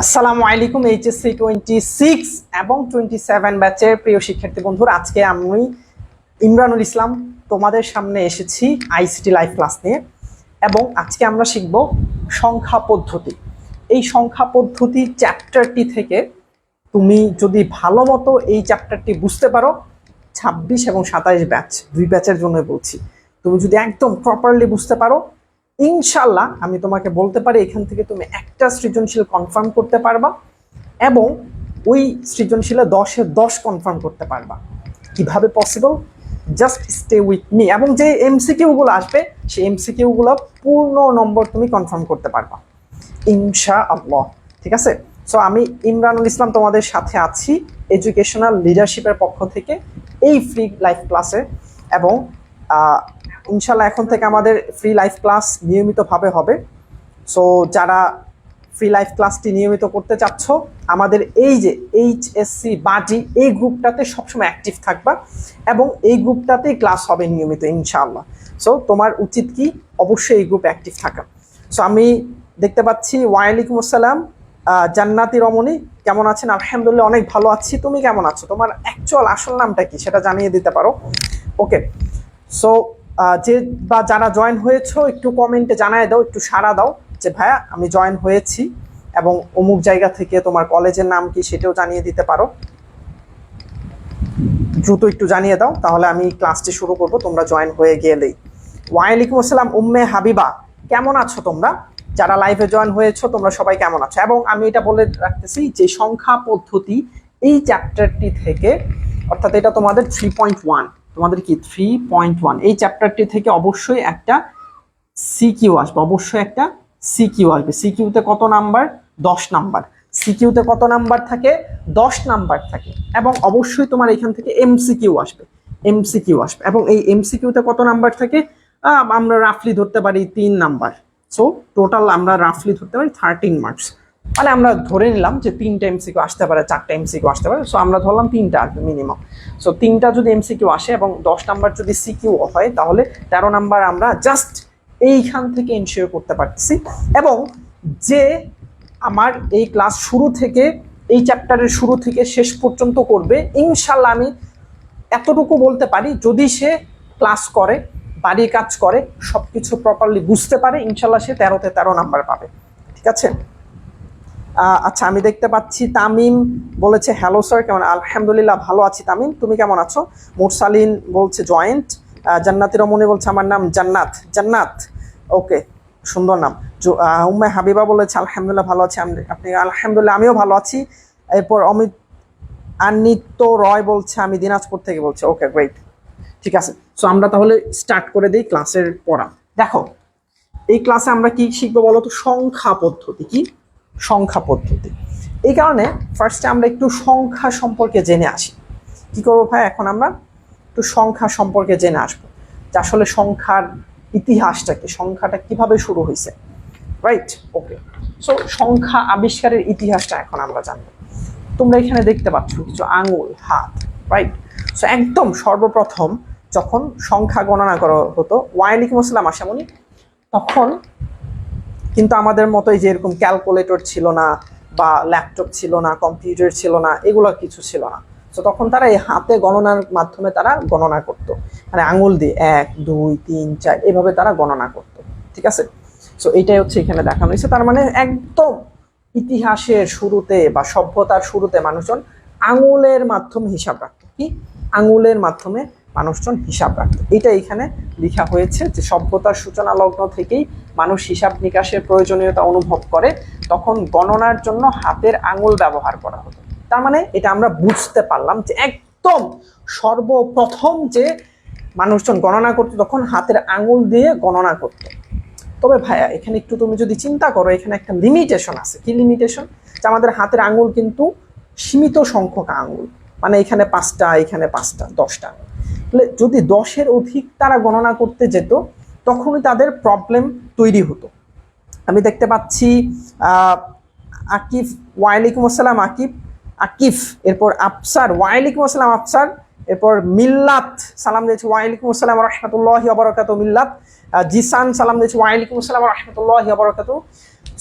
আসসালামু আলাইকুম এইচএসসি 26 এবং 27 ব্যাচের প্রিয় শিক্ষার্থী বন্ধুরা, আজকে আমি ইমরানুল ইসলাম তোমাদের সামনে এসেছি আইসিটি লাইভ ক্লাস নিয়ে। এবং আজকে আমরা শিখব সংখ্যা পদ্ধতি। এই সংখ্যা পদ্ধতি চ্যাপ্টারটি থেকে তুমি যদি ভালো মতো এই চ্যাপ্টারটি বুঝতে পারো, 26 এবং 27 ব্যাচ দুই ব্যাচের জন্য বলছি, তুমি যদি একদম প্রপারলি বুঝতে পারো, ইনশাল্লাহ আমি তোমাকে বলতে পারি এখান থেকে তুমি একটা সৃজনশীল কনফার্ম করতে পারবা এবং ওই সৃজনশীলে 10-এ 10 কনফার্ম করতে পারবা। কিভাবে possible? Just stay with me, এবং যে এমসিকিউগুলো আসবে সেই এমসিকিউগুলো পূর্ণ নম্বর তুমি কনফার্ম করতে পারবা ইনশাআল্লাহ। ঠিক আছে? সো আমি ইমরানুল ইসলাম তোমাদের সাথে আছি এডুকেশনাল লিডারশিপের পক্ষ থেকে এই ফ্রি লাইভ ক্লাসে। এবং ইনশাল্লাহ এখন থেকে আমাদের ফ্রি লাইভ ক্লাস নিয়মিতভাবে হবে। সো যারা ফ্রি লাইভ ক্লাসটি নিয়মিত করতে চাচ্ছ, আমাদের এই যে এইচএসসি বাজি এই গ্রুপটাতে সবসময় অ্যাক্টিভ থাকবা এবং এই গ্রুপটাতেই ক্লাস হবে নিয়মিত ইনশাআল্লাহ। সো তোমার উচিত কি? অবশ্যই এই গ্রুপে অ্যাক্টিভ থাকা। সো আমি দেখতে পাচ্ছি ওয়ালাইকুম আসসালাম জান্নাতি রমণী, কেমন আছেন? আলহামদুলিল্লাহ অনেক ভালো আছি। তুমি কেমন আছো? তোমার অ্যাকচুয়াল আসল নামটা কি সেটা জানিয়ে দিতে পারো। ওকে, সো যে বা যারা জয়েন হয়েছো একটু কমেন্টে জানায় দাও, একটু সাড়া দাও যে ভাইয়া আমি জয়েন হয়েছি, এবং অমুক জায়গা থেকে তোমার কলেজের নাম কি সেটাও জানিয়ে দিতে পারো। দ্রুত একটু জানিয়ে দাও, তাহলে আমি ক্লাসটি শুরু করব তোমরা জয়েন হয়ে গেলেই। ওয়ালাইকুম আসসালাম উম্মে হাবিবা, কেমন আছো তোমরা? যারা লাইভে জয়েন হয়েছো তোমরা সবাই কেমন আছো? এবং আমি এটা বলে রাখতেছি যে সংখ্যা পদ্ধতি এই চ্যাপ্টারটি থেকে, অর্থাৎ এটা তোমাদের 3.1, তোমাদের কি 3.1 এই চ্যাপ্টারটি থেকে অবশ্যই একটা সিকিউ আসবে, অবশ্যই একটা সিকিউ আসবে। সিকিউতে কত নাম্বার? 10 নাম্বার। সিকিউতে কত নাম্বার থাকে? 10 নাম্বার থাকে। এবং অবশ্যই তোমার এখান থেকে এমসিকিউ আসবে, এমসিকিউ আসবে। এবং এই এমসিকিউতে কত নাম্বার থাকে? আমরা রাফলি ধরতে পারি 3 নাম্বার। সো টোটাল আমরা রাফলি ধরতে পারি 13 মার্কস। মানে আমরা ধরে নিলাম যে 3টা এমসিকিউ আসতে পারে, 4টা এমসিকিউ আসতে পারে। সো আমরা ধরলাম 3টা আসবে মিনিমাম। সো 3টা যদি এমসিকিউ আসে এবং 10 নাম্বার যদি সিকিউ হয়, তাহলে 13 নাম্বার আমরা জাস্ট এইখান থেকে এনশিওর করতে পারতেছি। এবং যে আমার এই ক্লাস শুরু থেকে, এই চ্যাপ্টারের শুরু থেকে শেষ পর্যন্ত করবে, ইনশাল্লাহ আমি এতটুকু বলতে পারি, যদি সে ক্লাস করে, বাড়ির কাজ করে, সবকিছু প্রপারলি বুঝতে পারে, ইনশাল্লাহ সে 13তে 13 নাম্বার পাবে। ঠিক আছে? আচ্ছা, আমি দেখতে পাচ্ছি তামিম বলেছে হ্যালো স্যার, কেমন? আলহামদুলিল্লাহ ভালো আছি। তামিম, তুমি কেমন আছো? মুরসালিন বলছে জয়েন্ট। জান্নাতি রমণী বলছে আমার নাম জান্নাত। জান্নাত, ওকে, সুন্দর নাম। উম্মে হাবিবা বলেছে আলহামদুলিল্লাহ ভালো আছি। আপনি? আলহামদুলিল্লাহ আমিও ভালো আছি। এরপর অমিত আনিত্য রয় বলছে আমি দিনাজপুর থেকে বলছে। ওকে, গ্রেট, ঠিক আছে। সো আমরা তাহলে স্টার্ট করে দিই ক্লাসের পড়া। দেখো, এই ক্লাসে আমরা কি শিখবো বলো তো? সংখ্যা পদ্ধতি। কি? সংখ্যা পদ্ধতি। এই কারণে ফার্স্টে আমরা একটু সংখ্যা সম্পর্কে জেনে আসি। কি করবো ভাই? এখন আমরা একটু সংখ্যা সম্পর্কে জেনে আসবো, যে আসলে সংখ্যার ইতিহাসটা কি, সংখ্যাটা কিভাবে শুরু হয়েছে। রাইট? ওকে, সো সংখ্যা আবিষ্কারের ইতিহাসটা এখন আমরা জানবো। তোমরা এখানে দেখতে পাচ্ছ কিছু আঙুল, হাত। রাইট? সো একদম সর্বপ্রথম যখন সংখ্যা গণনা করা হতো, ওয়ালাইকুম আসসালাম আশামণি, তখন কিন্তু আমাদের মতোই যে এরকম ক্যালকুলেটর ছিল না, বা ল্যাপটপ ছিল না, কম্পিউটার ছিল না, এগুলো কিছু ছিল না। তো তখন তারা এই হাতে গণনার মাধ্যমে তারা গণনা করতো, মানে আঙুল দিয়ে 1 2 3 4 এভাবে তারা গণনা করতো। ঠিক আছে? সো এইটাই হচ্ছে এখানে দেখানো হয়েছে। তার মানে একদম ইতিহাসের শুরুতে বা সভ্যতার শুরুতে মানুষজন আঙুলের মাধ্যমে হিসাব রাখতো। কি? আঙুলের মাধ্যমে মানুষজন হিসাব রাখতো। এটা এখানে লেখা হয়েছে যে সভ্যতার সূচনা লগ্ন থেকেই মানুষ হিসাব নিকাশের প্রয়োজনীয়তা অনুভব করে, তখন গণনার জন্য হাতের আঙুল ব্যবহার করা হতো। তার মানে এটা আমরা বুঝতে পারলাম যে একদম সর্বপ্রথম যে মানুষজন গণনা করতো তখন হাতের আঙুল দিয়ে গণনা করতো। তবে ভাইয়া এখানে একটু তুমি যদি চিন্তা করো, এখানে একটা লিমিটেশন আছে। কি লিমিটেশন? যে আমাদের হাতের আঙুল কিন্তু সীমিত সংখ্যক আঙুল, মানে এখানে 5টা, এখানে 5টা, 10টা। যদি 10-এর অধিক তারা গণনা করতে যেত, তখনই তাদের প্রবলেম তৈরি হতো। আমি দেখতে পাচ্ছি আকিফ, ওয়ালাইকুম আসসালাম আকিফ, আকিফ। এরপর আফসার, ওয়ালাইকুম আসসালাম আফসার। এরপর মিল্লাত সালাম দিয়েছে, ওয়ালাইকুম আসসালাম রহমতুল্লাহি ওয়া বারাকাতুহু। মিল্লাত। জিসান সালাম দিয়েছে, ওয়ালাইকুম আসসালাম রহমতুল্লাহি ওয়া বারাকাতুহু।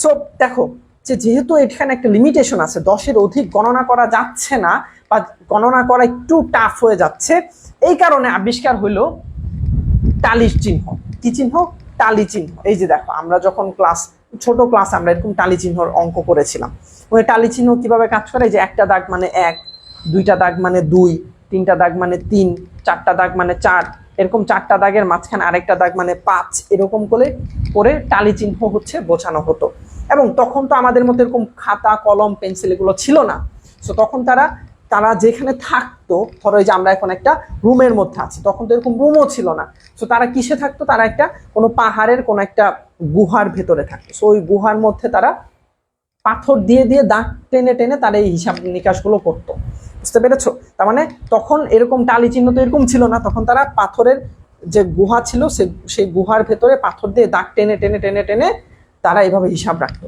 সো দেখো, যে যেহেতু এখানে একটা লিমিটেশন আছে, 10-এর অধিক গণনা করা যাচ্ছে না বা গণনা করা একটু টাফ হয়ে যাচ্ছে, এই কারণে আবিষ্কার হইল টালির চিহ্ন। কি চিহ্ন? টালি চিহ্ন। এই যে দেখো, আমরা যখন ছোট ক্লাস আমরা এরকম টালি চিহ্নর অঙ্ক করেছিলাম। ওই টালি চিহ্ন কিভাবে কাজ করে? যে একটা দাগ মানে 1, দুইটা দাগ মানে 2, তিনটা দাগ মানে 3, চারটা দাগ মানে 4, এরকম চারটা দাগের মাঝখানে আরেকটা দাগ মানে 5, এরকম করে টালি চিহ্ন হচ্ছে বোঝানো হতো। এবং তখন তো আমাদের মধ্যে এরকম খাতা, কলম, পেন্সিল এগুলো ছিল না। সো তখন তারা যেখানে থাকতো, ধরো এই যে আমরা এখন একটা রুমের মধ্যে আছি, তখন তো এরকম রুমও ছিল না। সো তারা কিসে থাকতো? তারা একটা কোনো পাহাড়ের কোনো একটা গুহার ভেতরে থাকতো। সো ওই গুহার মধ্যে তারা পাথর দিয়ে দিয়ে দাগ টেনে টেনে তারা এই হিসাব নিকাশগুলো করতো। বুঝতে পেরেছো? তার মানে তখন এরকম টালি চিহ্ন তো এরকম ছিল না, তখন তারা পাথরের যে গুহা ছিল সেই গুহার ভেতরে পাথর দিয়ে দাগ টেনে টেনে টেনে টেনে তারা এইভাবে হিসাব রাখতো।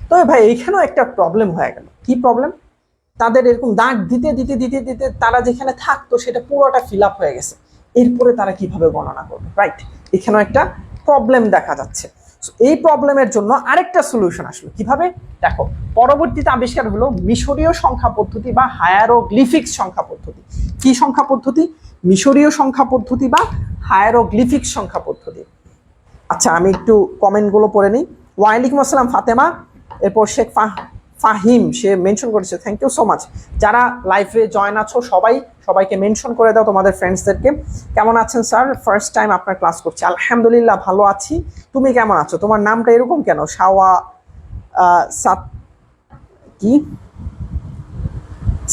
তবে ভাই এইখানেও একটা প্রবলেম হয়ে গেল। কি প্রবলেম? তাদের এরকম দাগ দিতে দিতে দিতে দিতে তারা যেখানে থাকতো সেটা পুরোটা ফিল আপ হয়ে গেছে। এরপরে তারা কিভাবে গণনা করবে? রাইট, এখানেও একটা প্রবলেম দেখা যাচ্ছে। এই প্রবলেমের জন্য আরেকটা সলিউশন আসলো। কিভাবে? দেখো, পরবর্তীতে আবিষ্কার হলো মিশরীয় সংখ্যা পদ্ধতি বা হায়ারোগ্লিফিক্স সংখ্যা পদ্ধতি। কি সংখ্যা পদ্ধতি? মিশরীয় সংখ্যা পদ্ধতি বা হায়ারোগ্লিফিক্স সংখ্যা পদ্ধতি। আচ্ছা, আমি একটু কমেন্টগুলো পড়ে নিই। ওয়ালাইকুম আসসালাম ফাতেমা, এরপর শেখ ফাহিম, সে মেনশন করেছে, থ্যাংক ইউ সো মাচ। যারা লাইভে জয়েন আছো সবাইকে মেনশন করে দাও তোমাদের ফ্রেন্ডসদেরকে। কেমন আছেন স্যার? ফার্স্ট টাইম আপনার ক্লাস করছি। আলহামদুলিল্লাহ ভালো আছি। তুমি কেমন আছো? তোমার নামটা এরকম কেন?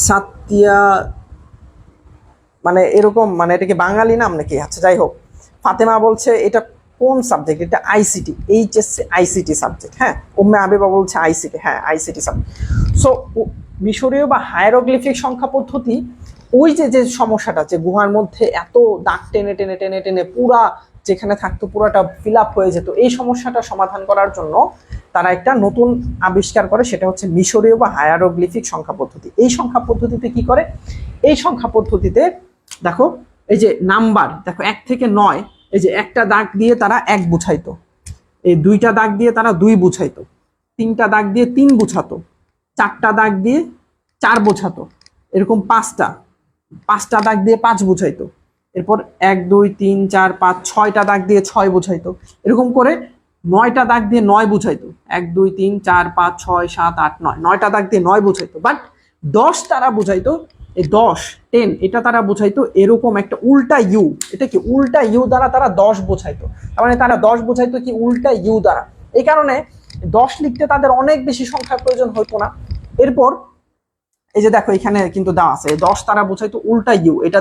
সাতিয়া, মানে এরকম, মানে এটা কি বাঙালি নাম নাকি? আচ্ছা যাই হোক, ফাতেমা বলছে এটা কোন সাবজেক্ট? এটা আইসিটি, এইচএসসি আইসিটি সাবজেক্ট। হ্যাঁ, উম্মে আবিবা বলছে আইসিটি, হ্যাঁ আইসিটি সাবজেক্ট। সো মিশরীয় বা হায়ারোগ্লিফিক সংখ্যা পদ্ধতি, ওই যে সমস্যাটা, যে গুহার মধ্যে এত দাগ টেনে টেনে টেনে টেনে পুরা যেখানে থাকতো পুরাটা ফিল আপ হয়ে যেত, এই সমস্যাটা সমাধান করার জন্য তারা একটা নতুন আবিষ্কার করে, সেটা হচ্ছে মিশরীয় বা হায়ারোগ্লিফিক সংখ্যা পদ্ধতি। এই সংখ্যা পদ্ধতিতে কি করে? এই সংখ্যা পদ্ধতিতে দেখো, এই যে নাম্বার, দেখো 1 থেকে 9, এই যে একটা দাগ দিয়ে তারা 1 বুঝাইতো, এই দুইটা দাগ দিয়ে তারা 2 বুঝাইতো, তিনটা দাগ দিয়ে 3 বুঝাতো, চারটা দাগ দিয়ে 4 বোঝাতো, এরকম পাঁচটা দাগ দিয়ে 5 বুঝাইতো, এরপর 1 2 3 4 5 6টা দাগ দিয়ে 6 বুঝাইতো, এরকম করে 9টা দাগ দিয়ে 9 বুঝাইতো, 1 2 3 4 5 6 7 8 9, 9টা দাগ দিয়ে 9 বুঝাইতো। বাট 10 তারা বুঝাইতো, এই 10 এটা তারা বুঝাইতো এরকম একটা উল্টা ইউ। এটা কি? উল্টা ইউ দ্বারা তারা 10 বোঝাইতো। তার মানে তারা 10 বোঝাইতো কি? উল্টা ইউ দ্বারা। এই কারণে 10 লিখতে তাদের অনেক বেশি সংখ্যার প্রয়োজন হতো না। এরপর এই যে দেখো, এখানে কিন্তু দেওয়া আছে 10 তারা বোঝাইতো উল্টা ইউ। এটা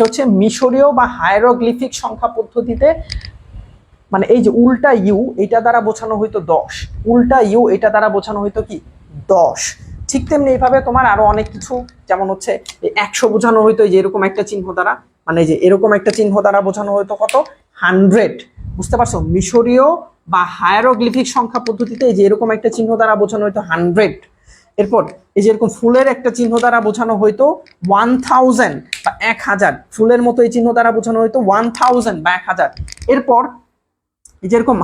হচ্ছে মিশরীয় বা হায়ারোগ্লিফিক সংখ্যা পদ্ধতিতে, মানে এই যে উল্টা ইউ এটা দ্বারা বোঝানো হইতো 10, উল্টা ইউ এটা দ্বারা বোঝানো হইতো কি? 10। ঠিক তেমনি এইভাবে তোমার আরো অনেক কিছু, যেমন হচ্ছে 100 বোঝানো হইতো এই যে এরকম একটা চিহ্ন দ্বারা, মানে যে এরকম একটা চিহ্ন দ্বারা বোঝানো হইতো কত? 100। বুঝতে পারছো? মিশরীয় বা হায়ারোগ্লিফিক সংখ্যা পদ্ধতিতে এই যে এরকম একটা চিহ্ন দ্বারা বোঝানো হইতো 100। এরপর এই যে এরকম ফুলের একটা চিহ্ন দ্বারা বোঝানো হইতো 1000 বা 1000, ফুলের মতো এই চিহ্ন দ্বারা বোঝানো হইতো 1000 বা 1000। এরপর এই যেরকম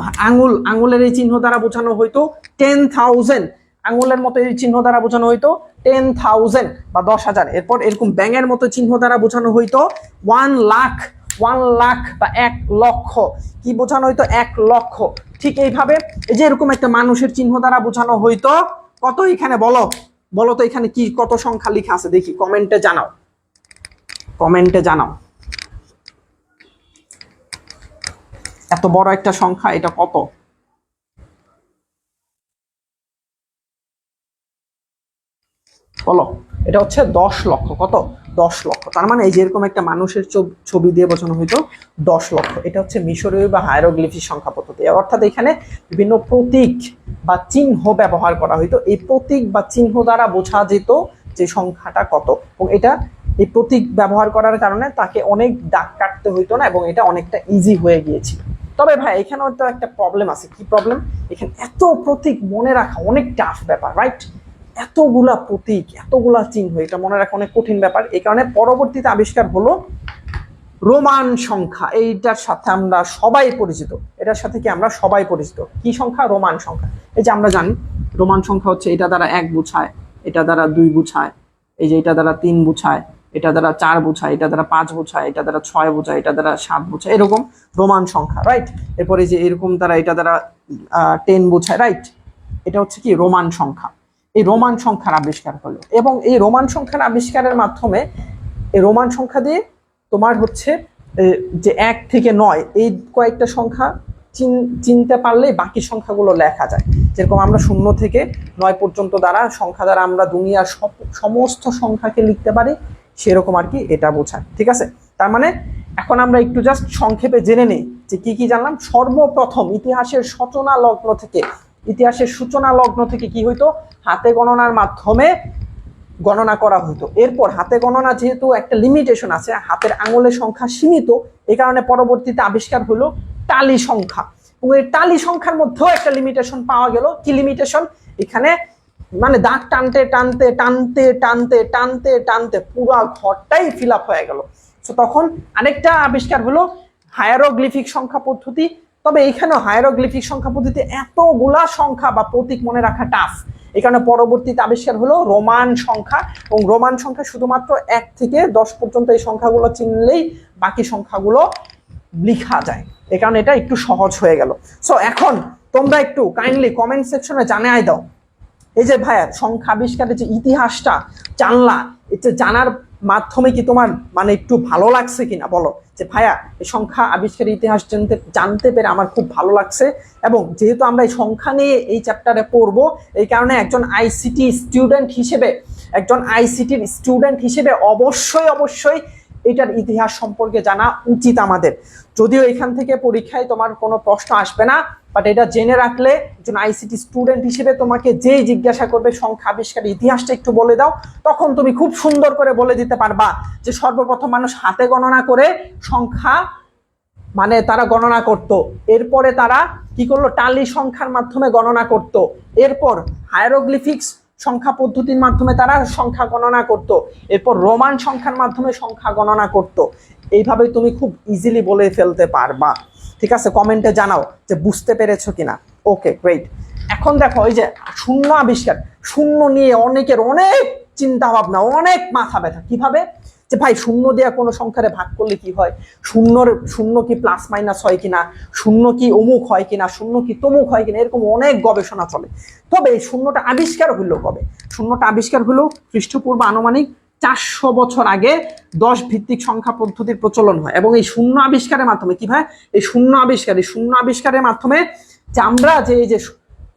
আঙুলের এই চিহ্ন দ্বারা বোঝানো হইতো 10000, আঙুলের মতো এই চিহ্ন দ্বারা বোঝানো হইতো 10000 বা 10,000। এরপর এরকম ব্যাঙের মতো চিহ্ন দ্বারা বোঝানো হইতো 1 লাখ বা 1 লক্ষ। কি বোঝানো হইতো? 1 লক্ষ। ঠিক এইভাবে এই যে এরকম একটা মানুষের চিহ্ন দ্বারা বোঝানো হইতো কত? এখানে বলো তো এখানে কি কত সংখ্যা লেখা আছে দেখি, কমেন্টে জানাও। এত বড় একটা সংখ্যা, এটা কত? বলো। এটা হচ্ছে 10 লক্ষ। কত? 10 লক্ষ। তার মানে এই যে এরকম একটা মানুষের ছবি দিয়ে বোঝানো হইতো 10 লক্ষ। এটা হচ্ছে মিশরীয় বা হায়ারোগ্লিফিক সংখ্যা পদ্ধতি। অর্থাৎ এখানে বিভিন্ন প্রতীক বা চিহ্ন ব্যবহার করা হইতো। এই প্রতীক বা চিহ্ন দ্বারা বোঝা যেত যে সংখ্যাটা কত, এবং এই প্রতীক ব্যবহার করার কারণে তাকে অনেক দাগ কাটতে হইতো না, এবং এটা অনেকটা ইজি হয়ে গিয়েছিল। তবে ভাই এখানেও তো একটা প্রবলেম আছে। কি প্রবলেম? এখানে এত প্রতীক মনে রাখা অনেক টাফ ব্যাপার, রাইট? এতগুলা প্রতীক, এতগুলা চিহ্ন, এটা মনে রাখা অনেক কঠিন ব্যাপার। এই কারণে পরবর্তীতে আবিষ্কার হলো রোমান সংখ্যা। এইটার সাথে আমরা সবাই পরিচিত। এটার সাথে কি আমরা সবাই পরিচিত? কি সংখ্যা? রোমান সংখ্যা। এই যে আমরা জানি রোমান সংখ্যা হচ্ছে এটা দ্বারা 1 বোঝায়, এটা দ্বারা 2 বোঝায়, এই যে এটা দ্বারা 3 বোঝায়, এটা দ্বারা 4 বোঝায়, এটা দ্বারা 5 বোঝায়, এটা দ্বারা 6 বোঝায়, এটা দ্বারা 7 বোঝায়, এরকম রোমান সংখ্যা, রাইট। এরপরে যে এরকম দ্বারা এটা দ্বারা 10 বোঝায়, রাইট। এটা হচ্ছে কি রোমান সংখ্যা। এই রোমান সংখ্যার আবিষ্কার হলো, এবং এই রোমান সংখ্যার আবিষ্কারের মাধ্যমে এই রোমান সংখ্যা দিয়ে তোমার হচ্ছে যে 1 থেকে 9 এই কয়েকটা সংখ্যা চিনতে পারলে বাকি সংখ্যাগুলো লেখা যায়। যেরকম আমরা 0 থেকে 9 পর্যন্ত দ্বারা সংখ্যা দ্বারা আমরা দুনিয়ার সমস্ত সংখ্যাকে লিখতে পারি, সেরকম আর কি এটা বোঝায়, ঠিক আছে। তার মানে এখন আমরা একটু জাস্ট সংক্ষেপে জেনে নিই যে কি কি জানলাম। সর্বপ্রথম ইতিহাসের সূচনা লগ্ন থেকে কি হইতো, হাতে গণনার মাধ্যমে গণনা করা হতো। এরপর হাতে গণনা যেহেতু একটা লিমিটেশন আছে, হাতের আঙুলের সংখ্যা সীমিত, এই কারণে পরবর্তীতে আবিষ্কার হলো টালি সংখ্যা। এবং এই টালি সংখ্যার মধ্যেও একটা লিমিটেশন পাওয়া গেল। কি লিমিটেশন? এখানে মানে দাগ টানতে টানতে টানতে টানতে টানতে টানতে পুরো ঘরটাই ফিল আপ হয়ে গেল। তো তখন আরেকটা আবিষ্কার হলো হায়ারোগ্লিফিক সংখ্যা পদ্ধতি। তবে এইখানেও হায়ারোগ্লিফিক সংখ্যা পদ্ধতি এতগুলা সংখ্যা বা প্রতীক মনে রাখা টাফ, এই কারণে পরবর্তীতে আবিষ্কার হলো রোমান সংখ্যা। এবং রোমান সংখ্যা শুধুমাত্র 1 থেকে 10 পর্যন্ত এই সংখ্যাগুলো চিনলেই বাকি সংখ্যাগুলো লেখা যায়, এই কারণে এটা একটু সহজ হয়ে গেল। সো এখন তোমরা একটু কাইন্ডলি কমেন্ট সেকশনে জানাই দাও, এই যে ভাইয়া সংখ্যা আবিষ্কারের যে ইতিহাসটা জানলা, এটা জানার মাধ্যমে কি তোমার মানে একটু ভালো লাগছে কিনা বলো, যে ভাইয়া এই সংখ্যা আবিষ্কারের ইতিহাস জানতে পেরে আমার খুব ভালো লাগছে। এবং যেহেতু আমরা এই সংখ্যা নিয়ে এই চ্যাপ্টারে পড়বো, এই কারণে একজন আইসিটির স্টুডেন্ট হিসেবে অবশ্যই এটার ইতিহাস সম্পর্কে জানা উচিত আমাদের। যদিও এখান থেকে পরীক্ষায় তোমার কোনো প্রশ্ন আসবে না, বাট এটা জেনে রাখলে একজন আইসিটি স্টুডেন্ট হিসেবে তোমাকে যেই জিজ্ঞাসা করবে সংখ্যা আবিষ্কারের ইতিহাসটা একটু বলে দাও, তখন তুমি খুব সুন্দর করে বলে দিতে পারবা যে সর্বপ্রথম মানুষ হাতে গণনা করে সংখ্যা মানে তারা গণনা করত। এরপরে তারা কি করলো, টালি সংখ্যার মাধ্যমে গণনা করত। এরপর হায়ারোগ্লিফিক্স সংখ্যা পদ্ধতির মাধ্যমে তারা সংখ্যা গণনা করত। এরপর রোমান সংখ্যার মাধ্যমে সংখ্যা গণনা করত। এইভাবে তুমি খুব ইজিলি বলে ফেলতে পারবা, ঠিক আছে। কমেন্টে জানাও যে বুঝতে পেরেছো কিনা। ওকে, গ্রেট। এখন দেখো এই যে শূন্য আবিষ্কার, শূন্য নিয়ে অনেকের অনেক চিন্তা ভাবনা, অনেক মাথা ব্যথা। কিভাবে যে ভাই শূন্য দেওয়া কোনো সংখ্যারে ভাগ করলে কি হয়, শূন্য কি প্লাস মাইনাস হয় কিনা, শূন্য কি অমুক হয় কিনা, শূন্য কি তমুক হয় কিনা, এরকম অনেক গবেষণা চলে। তবে শূন্যটা আবিষ্কার হইলো কবে? শূন্যটা আবিষ্কার হলো খ্রিস্টপূর্ব আনুমানিক 400 বছর আগে 10 ভিত্তিক সংখ্যা পদ্ধতির প্রচলন হয়। এবং এই শূন্য আবিষ্কারের মাধ্যমে কি হয়, এই শূন্য আবিষ্কারের মাধ্যমে যে আমরা যে এই যে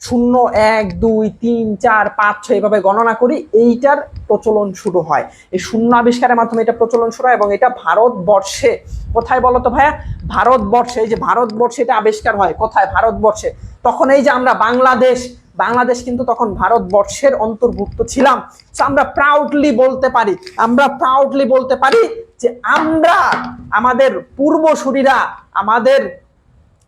0 1 2 3 4 5 6 এইভাবে গণনা করি, এইটার প্রচলন শুরু হয়। এই শূন্য আবিষ্কারের মাধ্যমে এটা প্রচলন শুরু হয়। এবং এটা ভারতবর্ষে, কোথায় বলো তো ভাইয়া? ভারতবর্ষে। এই যে ভারতবর্ষে এটা আবিষ্কার হয়, কোথায়? ভারতবর্ষে। তখন এই যে আমরা বাংলাদেশ কিন্তু তখন ভারতবর্ষের অন্তর্ভুক্ত ছিলাম। আমরা প্রাউডলি বলতে পারি যে আমরা, আমাদের পূর্বসূরীরা, আমাদের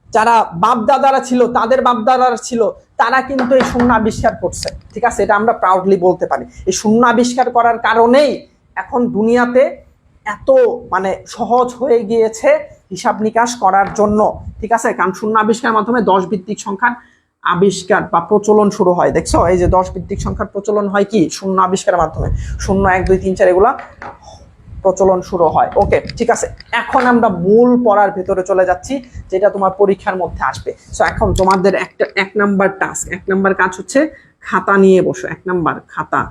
যারা বাপদাদারা ছিল, তাদের বাপদাদারা ছিল, তারা কিন্তু এই শূন্য আবিষ্কার করছে, ঠিক আছে। এটা আমরা প্রাউডলি বলতে পারি। এই শূন্য আবিষ্কার করার কারণেই এখন দুনিয়াতে এত মানে সহজ হয়ে গিয়েছে হিসাব নিকাশ করার জন্য, ঠিক আছে। কারণ শূন্য আবিষ্কারের মাধ্যমে 10 ভিত্তিক সংখ্যার আবিষ্কার বা প্রচলন শুরু হয়। দেখছো এই যে 10 ভিত্তিক সংখ্যার প্রচলন হয় কি শূন্য আবিষ্কারের মাধ্যমে। 0 1 2 3 4 এগুলা প্রচলন শুরু হয়। ওকে, ঠিক আছে। এখন আমরা মূল পড়ার ভেতরে চলে যাচ্ছি, যেটা তোমার পরীক্ষার মধ্যে আসবে। সো এখন তোমাদের এক নাম্বার কাজ হচ্ছে খাতা নিয়ে বসো। 1 নাম্বার খাতা,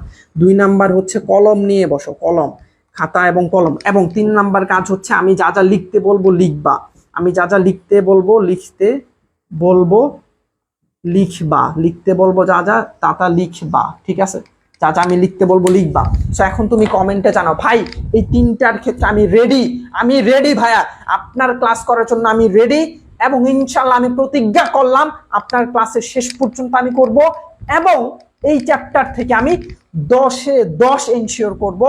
2 নাম্বার হচ্ছে কলম নিয়ে বসো, কলম, খাতা এবং কলম। এবং 3 নাম্বার কাজ হচ্ছে আমি যা যা লিখতে বলবো লিখবা, আমি যা যা লিখতে বলবো যা যা তা লিখবা, ঠিক আছে। যা যা আমি লিখতে বলবো লিখবা। সো এখন তুমি কমেন্টে জানাও ভাই এই 3টার ক্ষেত্রে আমি রেডি ভাইয়া, আপনার ক্লাস করার জন্য আমি রেডি। এবং ইনশাল্লাহ আমি প্রতিজ্ঞা করলাম আপনার ক্লাসের শেষ পর্যন্ত আমি করব। এবং এই চ্যাপ্টার থেকে আমি 10-এ 10 এনশিওর করব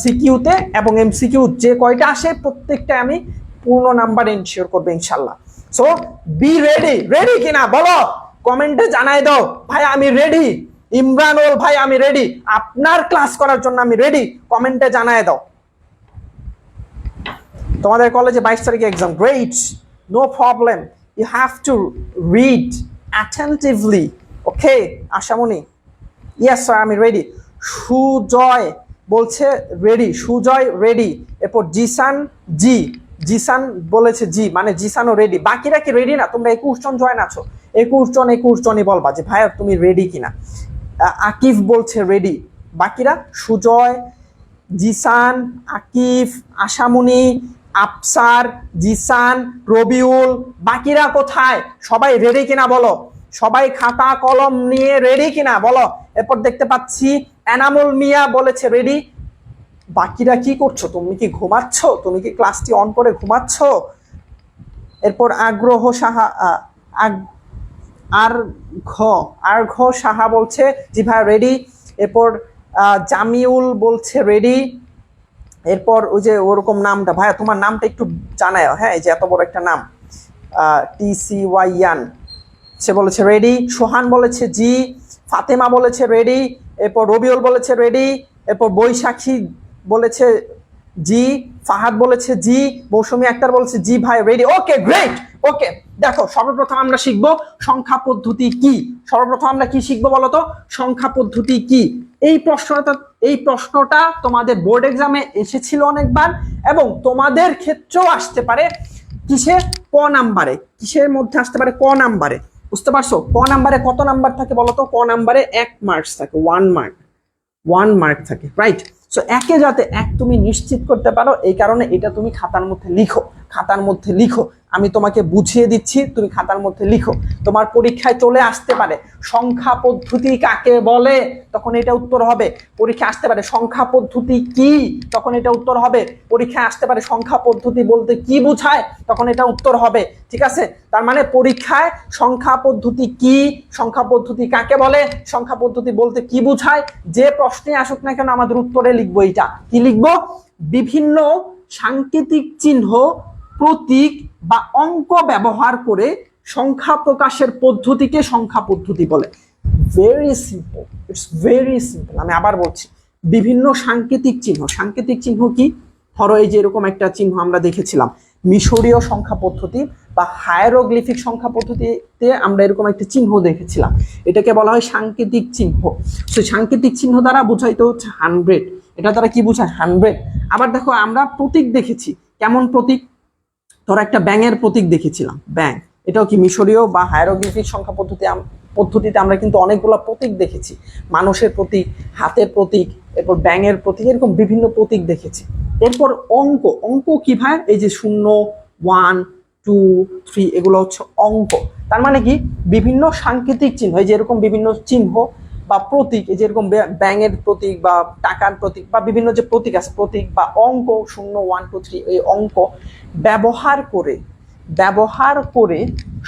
সিকিউতে, এবং এমসিকিউ যে কয়টা আসে প্রত্যেকটা আমি পূর্ণ নাম্বার এনশিওর করবো ইনশাল্লাহ। সো বি রেডি কিনা বলো, কমেন্টে জানাই দাও ভাই আমি রেডি। ইমরানুল ভাই আমি রেডি, আপনার ক্লাস করার জন্য আমি রেডি, কমেন্টে জানায় দাও। তোমাদের কলেজে 22 তারিখে exam, great, no problem. You have to read attentively, okay Ashamoni, yes sir আমি রেডি। সুজয় বলছে রেডি, সুজয় রেডি। এরপর জিসান জি, জিসান বলেছে জি, মানে জিসানও রেডি। বাকিরা কি রেডি না? তোমরা 21 জন জয়েন আছো, 21 জনই বলবা যে ভাইয়া তুমি রেডি কিনা। আকিফ বলছে রেডি। বাকিরা সুজয়, জিসান, আকিফ, আশামণি, আফসার, জিসান, রবিউল, বাকিরা কোথায়? সবাই রেডি কিনা বলো? সবাই খাতা কলম নিয়ে রেডি কিনা বলো? এরপর দেখতে পাচ্ছি এনামুল মিয়া বলেছে রেডি। বাকিরা কি করছো? তুমি কি ঘুমাচ্ছ? তুমি কি ক্লাসটি অন করে ঘুমাচ্ছ? এরপর আগ্রহ সাহা, আর্ঘ সাহা বলছে জি ভাই রেডি। এরপর জামিউল বলছে রেডি। এরপর ওই যে ওরকম নামটা, ভাইয়া তোমার নামটা একটু জানায়, হ্যাঁ এই যে এত বড় একটা নাম, TCYAN, সে বলেছে রেডি। সোহান বলেছে জি। ফাতেমা বলেছে রেডি। এরপর রবিউল বলেছে রেডি। এরপর বৈশাখী বলেছে জি। ফাহাদ বলেছে জি। মৌসুমী আক্তার বলেছে জি ভাই রেডি। Okay great. ওকে দেখো সর্বপ্রথম আমরা শিখবো সংখ্যা পদ্ধতি কি। সর্বপ্রথম আমরা কি শিখবো বলতো? সংখ্যা পদ্ধতি কি। এই প্রশ্নটা তোমাদের বোর্ড এক্সামে এসেছিল অনেকবার, এবং তোমাদের ক্ষেত্রেও আসতে পারে। কিসে? ক নাম্বারে। কিসের মধ্যে আসতে পারে? ক নাম্বারে। বুঝতে পারছো? ক নাম্বারে কত নাম্বার থাকে বলতো? ক নাম্বারে 1 মার্কস থাকে, 1 মার্ক থাকে, রাইট? সো একে যাতে 1 তুমি নিশ্চিত করতে পারো, এই কারণে এটা তুমি খাতার মধ্যে লিখো। খাতার মধ্যে লিখো, আমি তোমাকে বুঝিয়ে দিচ্ছি, তুমি খাতার মধ্যে লিখো। তোমার পরীক্ষায় চলে আসতে পারে সংখ্যা পদ্ধতি কাকে বলে, তখন এটা উত্তর হবে। পরীক্ষা আসতে পারে সংখ্যা পদ্ধতি কি, তখন এটা উত্তর হবে। পরীক্ষায় আসতে পারে সংখ্যা পদ্ধতি বলতে কি বোঝায়, তখন এটা উত্তর হবে। ঠিক আছে? তার মানে পরীক্ষায় সংখ্যা পদ্ধতি কি, সংখ্যা পদ্ধতি কাকে বলে, সংখ্যা পদ্ধতি বলতে কি বোঝায়, যে প্রশ্নে আসুক না কেন আমাদের উত্তরে লিখবো এটা কি লিখবো? বিভিন্ন সাংকেতিক চিহ্ন, প্রতীক বা অঙ্ক ব্যবহার করে সংখ্যা প্রকাশের পদ্ধতিকে সংখ্যা পদ্ধতি বলে। Very simple, it's very simple. আমি আবার বলছি, বিভিন্ন সাংকেতিক চিহ্ন। সাংকেতিক চিহ্ন কি? ধরো এই যে এরকম একটা চিহ্ন আমরা দেখেছিলাম মিশরীয় সংখ্যা পদ্ধতি বা হায়ারোগ্লিফিক সংখ্যা পদ্ধতিতে আমরা এরকম একটা চিহ্ন দেখেছিলাম, এটাকে বলা হয় সাংকেতিক চিহ্ন। সেই সাংকেতিক চিহ্ন দ্বারা বোঝাইতে হচ্ছে 100। এটা দ্বারা কি বোঝায়? 100। আবার দেখো আমরা প্রতীক দেখেছি। কেমন প্রতীক? ধরো একটা ব্যাঙের প্রতীক দেখেছিলাম, ব্যাঙ। এটাও কি মিশরীয় বা হায়ারোগ্লিফিক সংখ্যা পদ্ধতিতে আমরা কিন্তু অনেকগুলো প্রতীক দেখেছি। মানুষের প্রতীক, হাতের প্রতীক, এরপর ব্যাঙের প্রতীক, এরকম বিভিন্ন প্রতীক দেখেছি। এরপর অঙ্ক। অঙ্ক কি ভাই? এই যে 0, 1, 2, 3 এগুলো হচ্ছে অঙ্ক। তার মানে কি? বিভিন্ন সাংকেতিক চিহ্ন, এই যে এরকম বিভিন্ন চিহ্ন বা প্রতীক, এই যে এরকম ব্যাঙের প্রতীক বা টাকার প্রতীক বা বিভিন্ন যে প্রতীক আছে, প্রতীক বা অঙ্ক 0, 1, 2, 3 এই অঙ্ক ব্যবহার করে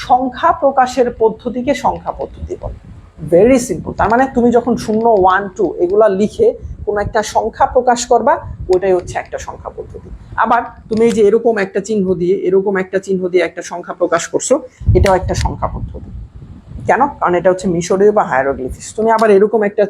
সংখ্যা প্রকাশের পদ্ধতিকে সংখ্যা পদ্ধতি বলে। Very simple. তার মানে তুমি যখন 0, 1, 2 এগুলা লিখে কোন একটা সংখ্যা প্রকাশ করবা, ওটাই হচ্ছে একটা সংখ্যা পদ্ধতি। আবার তুমি এই যে এরকম একটা চিহ্ন দিয়ে একটা সংখ্যা প্রকাশ করছো, এটাও একটা সংখ্যা পদ্ধতি। কেন? কারণ এটা হচ্ছে মিশরীয় বা হায়ারোগ্লিফিক্স। তুমি আবার এরকম একটা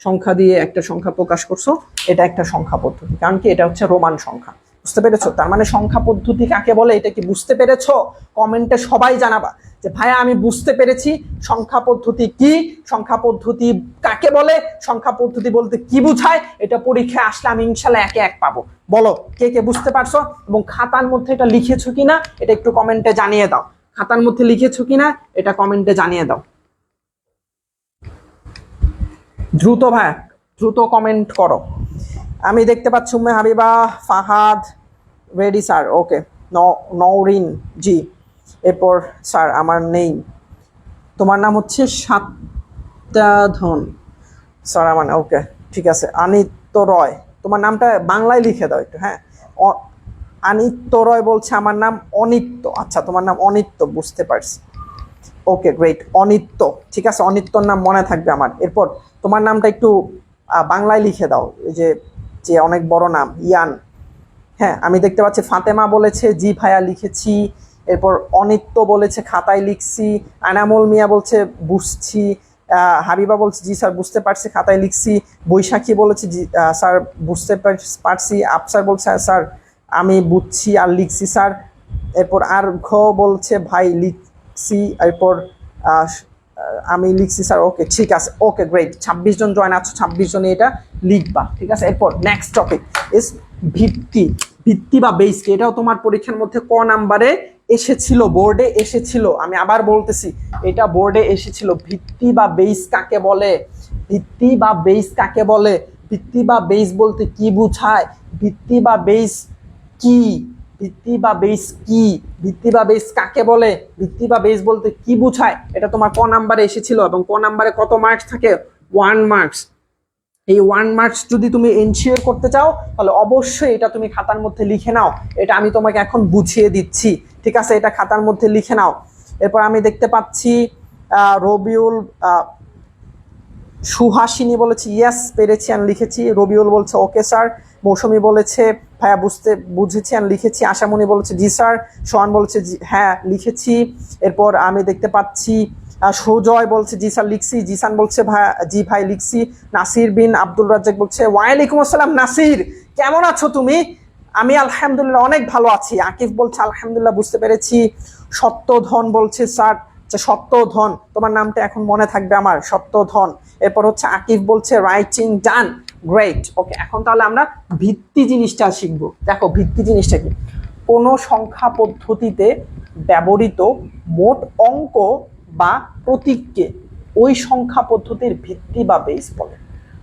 সংখ্যা দিয়ে একটা সংখ্যা প্রকাশ করছো, এটা একটা সংখ্যা পদ্ধতি। কারণ কি? এটা হচ্ছে রোমান সংখ্যা। বুঝতে পেরেছো? তার মানে সংখ্যা পদ্ধতি কাকে বলে, এটা কি বুঝতে পেরেছো? কমেন্টে সবাই জানাবা যে ভাইয়া আমি বুঝতে পেরেছি সংখ্যা পদ্ধতি কি, সংখ্যা পদ্ধতি কাকে বলে, সংখ্যা পদ্ধতি বলতে কি বোঝায়। এটা পরীক্ষায় আসলে আমি ইনশাল্লাহ 1 1 পাবো। বলো কে কে বুঝতে পারছো এবং খাতার মধ্যে এটা লিখেছো কিনা, এটা একটু কমেন্টে জানিয়ে দাও। খাতার মধ্যে লিখেছো কিনা এটা কমেন্টে জানিয়ে দাও। দ্রুত ভাই, দ্রুত কমেন্ট করো। আমি দেখতে পাচ্ছি উম্মে হাবিবা, ফাহাদ রেডি স্যার। ওকে, নওরিন জি। এরপর স্যার আমার নেই, তোমার নাম হচ্ছে সাত্যাধন স্যার আমার। ওকে ঠিক আছে। আনিত্য রয়, তোমার নামটা বাংলায় লিখে দাও একটু। হ্যাঁ, আনিত্য রয় বলছে আমার নাম অনিত্য। আচ্ছা তোমার নাম অনিত্য, বুঝতে পারছি। ওকে গ্রেট, অনিত্য। ঠিক আছে, অনিত্যর নাম মনে থাকবে আমার। এরপর তোমার নামটা একটু বাংলায় লিখে দাও, এই যে যে অনেক বড় নাম ইয়ান। হ্যাঁ আমি দেখতে পাচ্ছি ফাতেমা বলেছে জি ভাইয়া লিখেছি। এরপর অনিত্য বলেছে খাতায় লিখছি। আনামুল মিয়া বলছে বুঝছি। হাবিবা বলছে জি স্যার বুঝতে পারছি, খাতায় লিখছি। বৈশাখী বলেছে জি স্যার বুঝতে পারছি। আফসার বলছে স্যার আমি বুঝছি আর লিখছি স্যার। এরপর আর ঘ বলছে ভাই লিখছি। এরপর আমি লিখছি স্যার, ওকে ঠিক আছে, ওকে গ্রেট। 26 জন জয়েন আছো, 26 জনে এটা লিখবা, ঠিক আছে। এরপর নেক্সট টপিক ইজ ভিত্তি। ভিত্তি বা বেস কি, এটাও তোমার পরীক্ষার মধ্যে ক নাম্বারে এসেছিল, বোর্ডে এসেছিল, আমি আবার বলতেছি এটা বোর্ডে এসেছিল। ভিত্তি বা বেস কাকে বলে? ভিত্তি বা বেস কাকে বলে? ভিত্তি বা বেস বলতে কি বোঝায়? ভিত্তি বা বেস কি? ভিত্তি বা বেস কি? ভিত্তি বা বেস কাকে বলে? ভিত্তি বা বেস বলতে কি বোঝায়? এটা তোমার ক নাম্বারে এসেছিল এবং ক নাম্বারে কত মার্কস থাকে? 1 মার্কস। এই 1 মার্কস যদি তুমি এনশিওর করতে চাও তাহলে অবশ্যই এটা তুমি খাতার মধ্যে লিখে নাও। এটা আমি তোমাকে এখন বুঝিয়ে দিচ্ছি, ঠিক আছে? এটা খাতার মধ্যে লিখে নাও। এরপর আমি দেখতে পাচ্ছি রবিউল, সুহাসিনী বলেছে ইয়েস পেরেছি আমি লিখেছি। রবিউল বলছে ওকে স্যার। মৌসুমী বলেছে ভাইয়া বুঝেছি আমি লিখেছি। আশামণি বলেছে জি স্যার। সোহান বলেছে হ্যাঁ লিখেছি। এরপর আমি দেখতে পাচ্ছি সুজয় বলছে জি স্যার লিখছি। জিসান বলছে ভাই জি ভাই লিখছি। নাসির বিন আব্দুল রাজ্জাক বলছে ওয়ালাইকুম আসসালাম নাসির, কেমন আছো তুমি? আমি আলহামদুলিল্লাহ অনেক ভালো আছি। আকিফ বলছে আলহামদুলিল্লাহ বুঝতে পেরেছি। সত্যধন বলছে স্যার, সত্যধন তোমার নামটা এখন মনে থাকবে আমার, সত্যধন। এরপর হচ্ছে আকিফ বলছে রাইটিং ডান, গ্রেট। ওকে, এখন তাহলে আমরা ভিত্তি জিনিসটা শিখবো। দেখো ভিত্তি জিনিসটা কি? কোনো সংখ্যা পদ্ধতিতে ব্যবহৃত মোট অঙ্ক বা প্রতীককে ওই সংখ্যা পদ্ধতির ভিত্তি বা বেস বলে।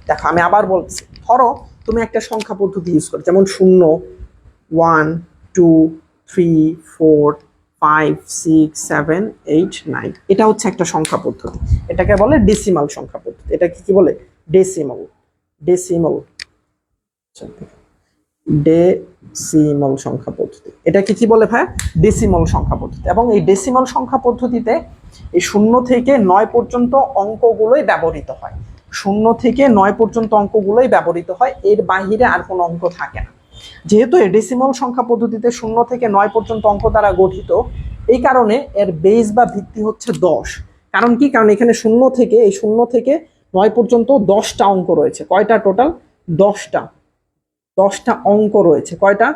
দেখো আমি আবার বলছি, ধরো তুমি একটা সংখ্যা পদ্ধতি ইউজ করো, যেমন 0, 1, 2, 3, 4, 5, 6, 7, 8, 9, এটা হচ্ছে একটা সংখ্যা পদ্ধতি। এটাকে বলে ডেসিমাল সংখ্যা পদ্ধতি। এটা কি বলে? ডেসিমাল। ডেসিমাল ডেসিমাল সংখ্যা পদ্ধতি। এটাকে কি বলে ভাই? ডেসিমাল সংখ্যা পদ্ধতি। এবং এই ডেসিমাল সংখ্যা পদ্ধতিতে এই 0 থেকে 9 পর্যন্ত অঙ্কগুলোই ব্যবহৃত হয়। 0 থেকে 9 পর্যন্ত অঙ্কগুলোই ব্যবহৃত হয়, এর বাহিরে আর কোনো অঙ্ক থাকে না। যেহেতু এই ডেসিমাল সংখ্যা পদ্ধতিতে 0 থেকে 9 পর্যন্ত অঙ্ক দ্বারা গঠিত, এই কারণে এর বেস বা ভিত্তি হচ্ছে 10। কারণ কি? কারণ এখানে 0 থেকে 9 পর্যন্ত 10টা অঙ্ক রয়েছে। কয়টা টোটাল? 10টা। 10টা অঙ্ক রয়েছে। কয়টা?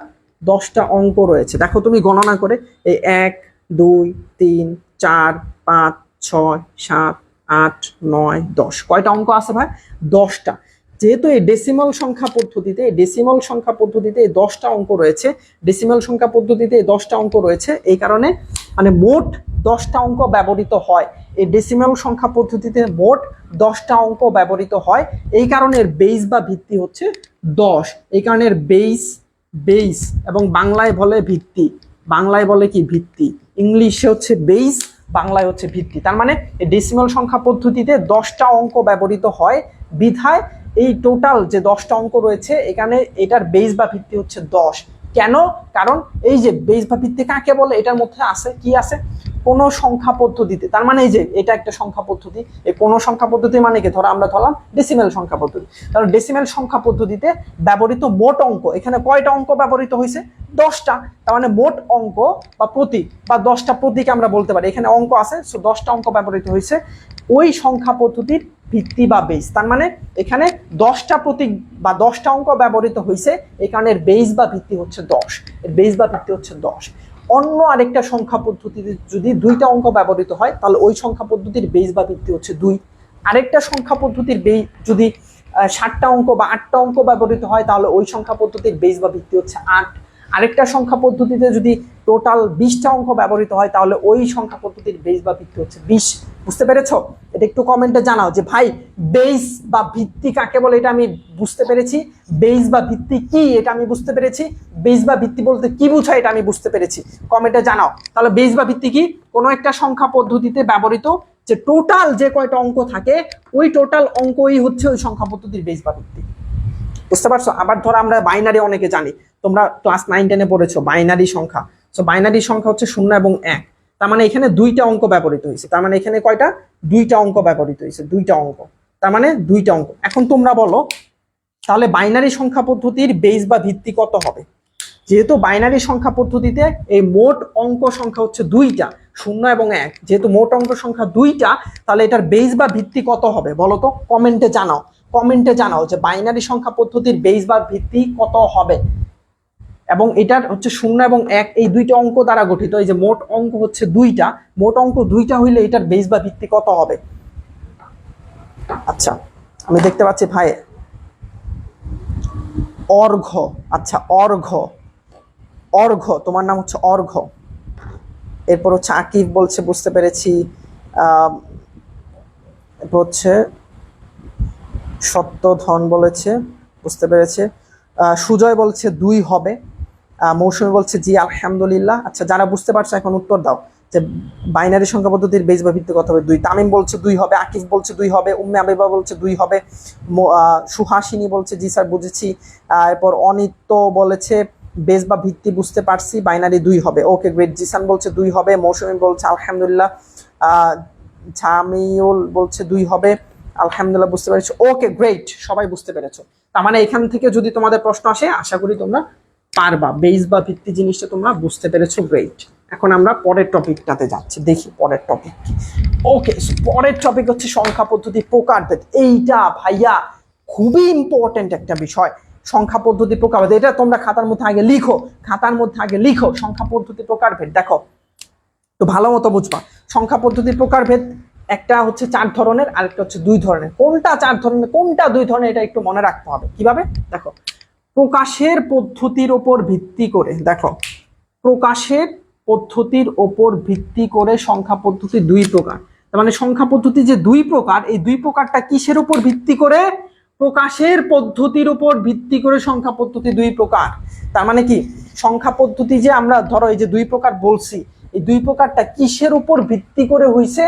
10টা অঙ্ক রয়েছে। দেখো তুমি গণনা করে, এই 1, 2, 3, 4, 5, 6, 7, 8, 9, 10, কয়টা অঙ্ক আছে ভাই? 10টা। যেহেতু এই ডেসিমাল সংখ্যা পদ্ধতিতে 10টা অঙ্ক রয়েছে, ডেসিমাল সংখ্যা পদ্ধতিতে 10টা অঙ্ক রয়েছে, এই কারণে মানে মোট 10টা অঙ্ক ব্যবহৃত হয়। এই ডেসিমাল সংখ্যা পদ্ধতিতে মোট 10টা অঙ্ক ব্যবহৃত হয়, এই কারণে এর বেস বা ভিত্তি হচ্ছে 10। এই কারণে এর বেস এবং বাংলায় বলে ভিত্তি। বাংলায় বলে কি? ভিত্তি। ইংলিশে হচ্ছে বেস, বাংলায় হচ্ছে ভিত্তি। তার মানে এই ডেসিমাল সংখ্যা পদ্ধতিতে 10টা অঙ্ক ব্যবহৃত হয় বিধায় এই টোটাল যে 10টা অঙ্ক রয়েছে এখানে এটার বেস বা ভিত্তি হচ্ছে 10। কেন? কারণ এই যে বেস বা ভিত্তি কাকে বলে, এটার মধ্যে আছে কি? আছে কোন সংখ্যা পদ্ধতিতে। তার মানে এই যে এটা একটা সংখ্যা পদ্ধতি, এই কোন সংখ্যা পদ্ধতি মানে কি? ধরো আমরা ধরলাম ডেসিমাল সংখ্যা পদ্ধতি। তাহলে ডেসিমাল সংখ্যা পদ্ধতিতে ব্যবহৃত মোট অঙ্ক, এখানে কয়টা অঙ্ক ব্যবহৃত হয়েছে? 10টা। তার মানে মোট অঙ্ক বা প্রতীক বা 10টা প্রতীক আমরা বলতে পারি, এখানে অঙ্ক আছে, সো 10টা অঙ্ক ব্যবহৃত হয়েছে ওই সংখ্যা পদ্ধতির ভিত্তি বা বেস। তার মানে এখানে 10টা প্রতীক বা 10টা অঙ্ক ব্যবহৃত হয়েছে, এই কারণে এর বেস বা ভিত্তি হচ্ছে 10। এর বেস বা ভিত্তি হচ্ছে 10। অন্য আরেকটা সংখ্যা পদ্ধতিতে যদি 2টা অঙ্ক ব্যবহৃত হয় তাহলে ওই সংখ্যা পদ্ধতির বেস বা ভিত্তি হচ্ছে 2। আরেকটা সংখ্যা পদ্ধতির যদি 7টা অঙ্ক বা 8টা অঙ্ক ব্যবহৃত হয় তাহলে ওই সংখ্যা পদ্ধতির বেস বা ভিত্তি হচ্ছে 8। আরেকটা সংখ্যা পদ্ধতিতে যদি টোটাল 20টা অঙ্ক ব্যবহৃত হয় তাহলে ওই সংখ্যা পদ্ধতির বেস বা ভিত্তি হচ্ছে 20। বুঝতে পেরেছো? এটা একটু কমেন্টে জানাও যে ভাই বেস বা ভিত্তি কাকে বলে এটা আমি বুঝতে পেরেছি, বেস বা ভিত্তি কি এটা আমি বুঝতে পেরেছি, বেস বা ভিত্তি বলতে কি বোঝায় এটা আমি বুঝতে পেরেছি। কমেন্টে জানাও। তাহলে বেস বা ভিত্তি কি? কোনো একটা সংখ্যা পদ্ধতিতে ব্যবহৃত যে টোটাল যে কয়টা অঙ্ক থাকে ওই টোটাল অঙ্কই হচ্ছে ওই সংখ্যা পদ্ধতির বেস বা ভিত্তি। বুঝতে পারছো? আবার ধরো আমরা বাইনারি অনেকে জানি, তোমরা ক্লাস 9-10-এ পড়েছো বাইনারি সংখ্যা। সো বাইনারি সংখ্যা হচ্ছে 0 এবং 1। তার মানে এখানে 2টা অঙ্ক ব্যবহৃত হয়েছে। তার মানে এখানে কয়টা? 2টা অঙ্ক ব্যবহৃত হয়েছে। 2টা অঙ্ক, তার মানে 2টা অঙ্ক। এখন তোমরা বলো তাহলে বাইনারি সংখ্যা পদ্ধতির বেস বা ভিত্তি কত হবে? যেহেতু বাইনারি সংখ্যা পদ্ধতিতে এই মোট অঙ্ক সংখ্যা হচ্ছে 2টা, 0 এবং 1, যেহেতু মোট অঙ্ক সংখ্যা 2টা, তাহলে এটার বেস বা ভিত্তি কত হবে বলো তো? কমেন্টে জানাও। কমেন্টে জানাও যে বাইনারি সংখ্যা পদ্ধতির বেস বা ভিত্তি কত হবে। এবং এটার হচ্ছে 0 এবং 1 এই 2টা অঙ্ক দ্বারা গঠিত। এই যে মোট অঙ্ক হচ্ছে 2টা, মোট অঙ্ক 2টা হইলে এটার বেস বা ভিত্তি কত হবে? আচ্ছা আমি দেখতে পাচ্ছি ভাই অর্ঘ। আচ্ছা অর্ঘ, অর্ঘ তোমার নাম হচ্ছে অর্ঘ। এরপর হচ্ছে আকিব বলছে বুঝতে পেরেছি। এরপর হচ্ছে সত্যধন বলেছে বুঝতে পেরেছে। সুজয় বলছে 2 হবে। মৌসুমী বলছে জি আলহামদুলিল্লাহ। আচ্ছা যারা বুঝতে পারছো এখন উত্তর দাও যে বাইনারি সংখ্যা পদ্ধতির বেজ বা ভিত্তি কত হবে? 2। তামিম বলছে 2 হবে, আকিব বলছে 2 হবে, উম্মে আবিবা বলছে 2 হবে, সুহাসিনী বলছে জি স্যার বুঝেছি। এরপর অনিত্য বলেছে বেজ বা ভিত্তি বুঝতে পারছি, বাইনারি 2 হবে। Okay great. জিসান বলছে 2 হবে, মৌসুমী বলছে আলহামদুলিল্লাহ, ঝামিউল বলছে 2 হবে, আলহামদুলিল্লাহ বুঝতে পেরেছো। ওকে গ্রেট, সবাই বুঝতে পেরেছো। তার মানে এখান থেকে যদি তোমাদের প্রশ্ন আসে আশা করি তোমরা পারবা, বেস বা ভিত্তি জিনিসটা তোমরা বুঝতে পেরেছো। গ্রেট। এখন আমরা পরের টপিকটাতে যাচ্ছি, দেখি পরের টপিক। ওকে পরের টপিক হচ্ছে সংখ্যা পদ্ধতি প্রকারভেদ। এইটা ভাইয়া খুবই ইম্পর্টেন্ট একটা বিষয়, সংখ্যা পদ্ধতি প্রকারভেদ। এটা তোমরা খাতার মধ্যে আগে লিখো, খাতার মধ্যে আগে লিখো সংখ্যা পদ্ধতি প্রকারভেদ। দেখো তো ভালো মতো বুঝবা সংখ্যা পদ্ধতি প্রকারভেদ। একটা হচ্ছে 4 ধরনের, আরেকটা হচ্ছে 2 ধরনের। কোনটা 4 ধরনের কোনটা 2 ধরনের এটা একটু মনে রাখতে হবে। কিভাবে? দেখো প্রকাশের পদ্ধতির উপর ভিত্তি করে, দেখো প্রকাশের পদ্ধতির উপর ভিত্তি করে সংখ্যা পদ্ধতি 2 প্রকার। তার মানে সংখ্যা পদ্ধতি যে 2 প্রকার, এই 2 প্রকারটা কিসের উপর ভিত্তি করে? প্রকাশের পদ্ধতির উপর ভিত্তি করে সংখ্যা পদ্ধতি 2 প্রকার। তার মানে কি সংখ্যা পদ্ধতি যে আমরা ধরো এই যে 2 প্রকার বলছি, এই 2 প্রকারটা কিসের উপর ভিত্তি করে হইছে?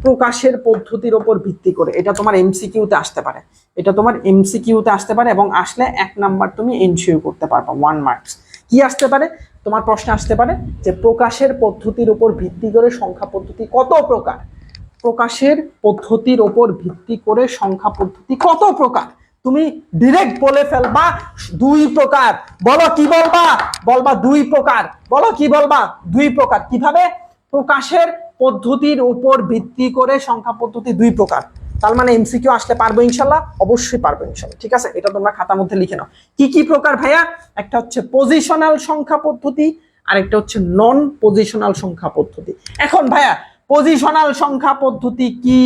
প্রকাশের পদ্ধতির উপর ভিত্তি করে। এটা তোমার এমসিকিউতে আসতে পারে, এটা তোমার এমসিকিউতে আসতে পারে, এবং আসলে 1 নাম্বার তুমি এনশিওর করতে পারবা 1 মার্কস। কি আসতে পারে তোমার প্রশ্ন? আসতে পারে যে প্রকাশের পদ্ধতির উপর ভিত্তি করে সংখ্যা পদ্ধতি কত প্রকার? প্রকাশের পদ্ধতির উপর ভিত্তি করে সংখ্যা পদ্ধতি কত প্রকার? তুমি ডিরেক্ট বলে ফেলবা 2 প্রকার। বলো কি বলবা? বলবা 2 প্রকার। বলো কি বলবা? 2 প্রকার। কিভাবে? প্রকাশের পদ্ধতির উপর ভিত্তি করে সংখ্যা পদ্ধতি 2 প্রকার। তার মানে এমসিকিউ আসলে পারবো ইনশাল্লাহ, অবশ্যই পারবো ইনশাল্লাহ। ঠিক আছে, এটা তোমরা খাতার মধ্যে লিখে নাও। কি কি প্রকার ভাইয়া? একটা হচ্ছে পজিশনাল সংখ্যা পদ্ধতি, আর একটা হচ্ছে নন পজিশনাল সংখ্যা পদ্ধতি। এখন ভাইয়া পজিশনাল সংখ্যা পদ্ধতি কি,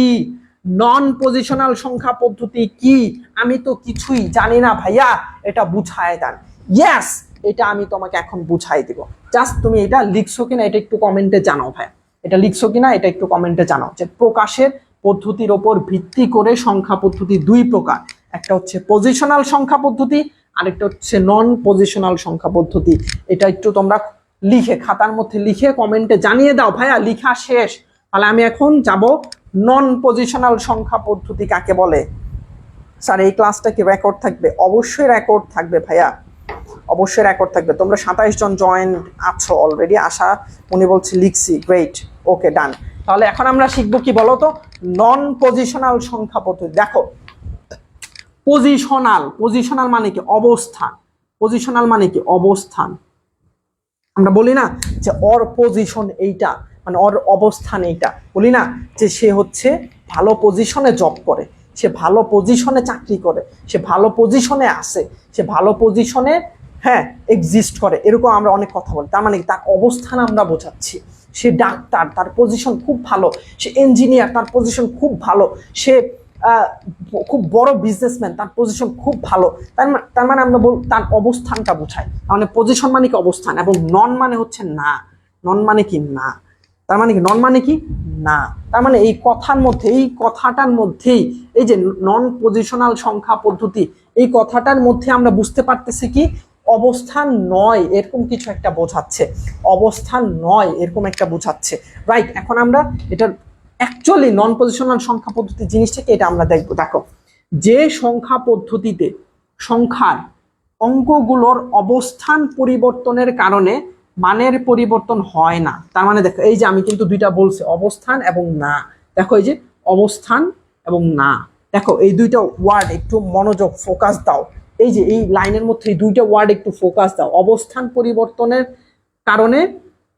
নন পজিশনাল সংখ্যা পদ্ধতি কি? আমি তো কিছুই জানি না ভাইয়া, এটা বুঝায় দেন। ইয়েস, এটা আমি তোমাকে এখন বুঝাই দিব। জাস্ট তুমি এটা লিখছো কিনা এটা একটু কমেন্টে জানাও ভাই, এটা লিখছো কিনা এটা একটু কমেন্টে জানাও। যে প্রকাশের পদ্ধতির ওপর ভিত্তি করে সংখ্যা পদ্ধতি 2 প্রকার। একটা হচ্ছে পজিশনাল সংখ্যা পদ্ধতি, আরেকটা হচ্ছে নন পজিশনাল সংখ্যা পদ্ধতি। এটা একটু তোমরা লিখে খাতার মধ্যে লিখে কমেন্টে জানিয়ে দাও। ভাইয়া লিখা শেষ, তাহলে আমি এখন যাব নন পজিশনাল সংখ্যা পদ্ধতি কাকে বলে। স্যার এই ক্লাসটা কি রেকর্ড থাকবে? অবশ্যই রেকর্ড থাকবে ভাইয়া, অবশ্যই রেকর্ড থাকবে। তোমরা 27 জন জয়েন আছো অলরেডি। আশা উনি বলছে লিখছি, গ্রেট, ওকে ডান। তাহলে এখন আমরা শিখবো কি বলতো? নন পজিশনাল সংখ্যা পদ্ধতি। দেখো পজিশনাল, পজিশনাল মানে কি? অবস্থান। পজিশনাল মানে কি? অবস্থান। আমরা বলি না যে ওর পজিশন এইটা, মানে ওর অবস্থান এইটা। বলি না যে সে হচ্ছে ভালো পজিশনে জব করে, সে ভালো পজিশনে চাকরি করে, সে ভালো পজিশনে আসে, সে ভালো পজিশনে হ্যাঁ এক্সিস্ট করে, এরকম আমরা অনেক কথা বলি। তার মানে তার অবস্থান আমরা বোঝাচ্ছি। সে ডাক্তার, তার পজিশন খুব ভালো। সে ইঞ্জিনিয়ার, তার পজিশন খুব ভালো। সে খুব বড় বিজনেসম্যান, তার পজিশন খুব ভালো। তার মানে আমরা তার অবস্থানটা বোঝাই। মানে পজিশন মানে কি? অবস্থান। এবং নন মানে হচ্ছে না। নন মানে কি? না। তার মানে কি? নন মানে কি? না। তার মানে এই কথার মধ্যে, এই কথাটার মধ্যেই, এই যে নন পজিশনাল সংখ্যা পদ্ধতি, এই কথাটার মধ্যে আমরা বুঝতে পারতেছি কি অবস্থান নয় এরকম কিছু একটা বোঝাচ্ছে, অবস্থান নয় এরকম একটা বোঝাচ্ছে। রাইট, এখন আমরা এটার অ্যাকচুয়ালি নন পজিশনাল সংখ্যা পদ্ধতি জিনিসটাকে এটা আমরা দেখবো। দেখো যে সংখ্যা পদ্ধতিতে সংখ্যার অঙ্কগুলোর অবস্থান পরিবর্তনের কারণে মানের পরিবর্তন হয় না। তার মানে দেখো এই যে আমি কিন্তু 2টা বলছি, অবস্থান এবং না। দেখো এই যে অবস্থান এবং না, দেখো এই 2টা ওয়ার্ড একটু মনোযোগ ফোকাস দাও। এই যে এই লাইনের মধ্যে এই 2টা ওয়ার্ড একটু ফোকাস দাও। অবস্থান পরিবর্তনের কারণে